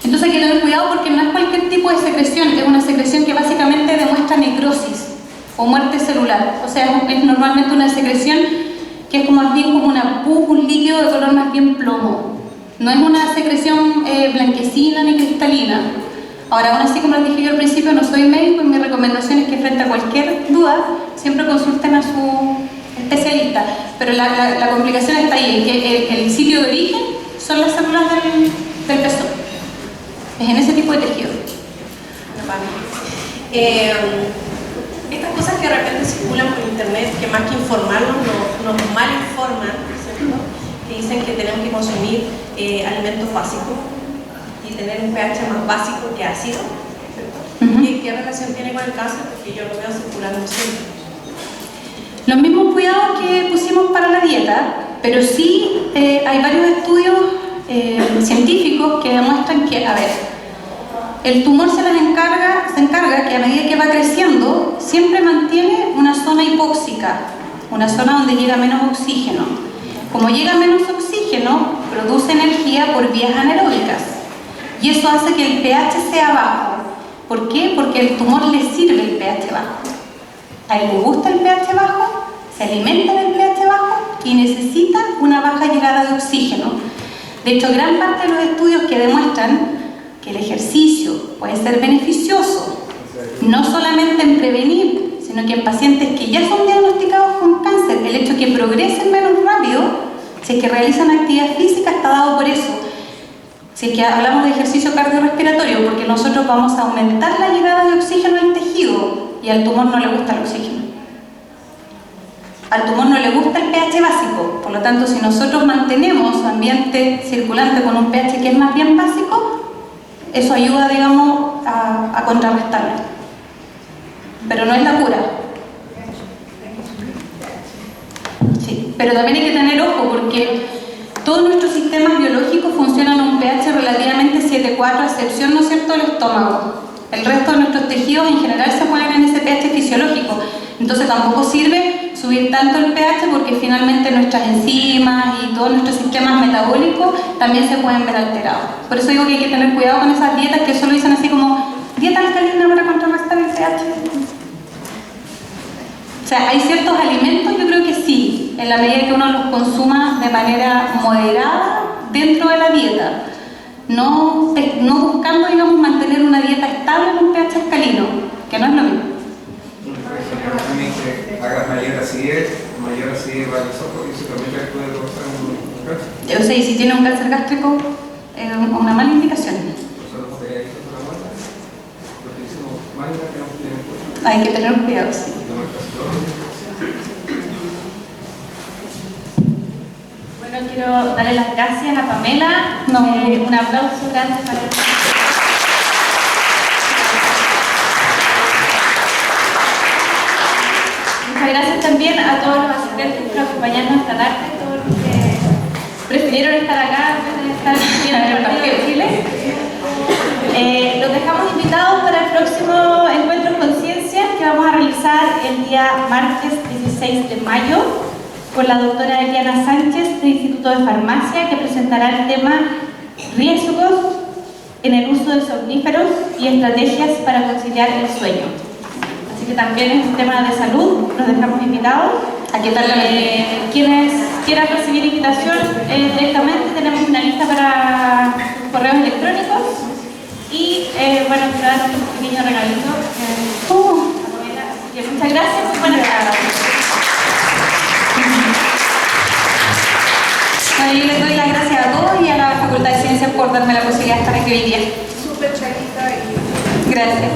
Entonces hay que tener cuidado porque no es cualquier tipo de secreción, es una secreción que básicamente demuestra necrosis o muerte celular. O sea, es normalmente una secreción que es más bien como una pus, un líquido de color más bien plomo. No es una secreción blanquecina ni cristalina. Ahora, aún así, como les dije yo al principio, no soy médico y mi recomendación es que frente a cualquier duda siempre consulten a su especialista. Pero la complicación está ahí, en que el sitio de origen son las células del pezón. Es en ese tipo de tejido. estas cosas que de repente circulan por internet, que más que informarnos nos mal informan, ¿cierto? Que dicen que tenemos que consumir alimentos básicos y tener un pH más básico que ácido, ¿cierto? ¿Qué relación tiene con el cáncer? Porque yo lo veo circulando siempre. Los mismos cuidados que pusimos para la dieta, pero sí hay varios estudios científicos que demuestran que, a ver, el tumor se encarga que a medida que va creciendo, siempre mantiene una zona hipóxica, una zona donde llega menos oxígeno. Como llega menos oxígeno, produce energía por vías anaeróbicas. Y eso hace que el pH sea bajo. ¿Por qué? Porque el tumor le sirve el pH bajo. A él le gusta el pH bajo, se alimenta del pH bajo y necesita una baja llegada de oxígeno. De hecho, gran parte de los estudios que demuestran que el ejercicio puede ser beneficioso, no solamente en prevenir, sino que en pacientes que ya son diagnosticados con cáncer, el hecho de que progresen menos rápido, si es que realizan actividad física, está dado por eso. Si es que hablamos de ejercicio cardiorrespiratorio, porque nosotros vamos a aumentar la llegada de oxígeno al tejido y al tumor no le gusta el oxígeno. Al tumor no le gusta el pH básico, por lo tanto, si nosotros mantenemos ambiente circulante con un pH que es más bien básico, eso ayuda, digamos, a contrarrestarlo. Pero no es la cura. Sí, pero también hay que tener ojo porque todos nuestros sistemas biológicos funcionan a un pH relativamente 7,4, a excepción, ¿no es cierto?, del estómago. El resto de nuestros tejidos en general se mueven en ese pH fisiológico. Entonces tampoco sirve subir tanto el pH porque finalmente nuestras enzimas y todos nuestros sistemas metabólicos también se pueden ver alterados. Por eso digo que hay que tener cuidado con esas dietas que solo dicen así como dieta alcalina para contrarrestar el pH. O sea, hay ciertos alimentos, yo creo que sí, en la medida que uno los consuma de manera moderada dentro de la dieta. No buscando, digamos, mantener una dieta estable en un pH alcalino, que no es lo mismo. También que hagas mayor acidez para los ojos y eso también le puede causar un cáncer. O sea, y si tiene un cáncer gástrico, es una mala indicación. Hay que tener cuidado, sí. Bueno, quiero darle las gracias a Pamela. Un aplauso grande para ella. Muchas gracias también a todos los asistentes por acompañarnos esta tarde, todos los que prefirieron estar acá en vez de estar en el partido de Chile. Los dejamos invitados para el próximo Encuentros Conciencia que vamos a realizar el día martes 16 de mayo con la doctora Eliana Sánchez del Instituto de Farmacia, que presentará el tema riesgos en el uso de somníferos y estrategias para conciliar el sueño. Así que también es un tema de salud, los dejamos invitados. Aquí está quienes quieran recibir invitación directamente, tenemos una lista para correos electrónicos y bueno, quiero dar un pequeño regalito. Así que muchas gracias, muy buenas tardes. Bueno, yo les doy las gracias a todos y a la Facultad de Ciencias por darme la posibilidad de estar aquí hoy día. Súper charita y... Gracias.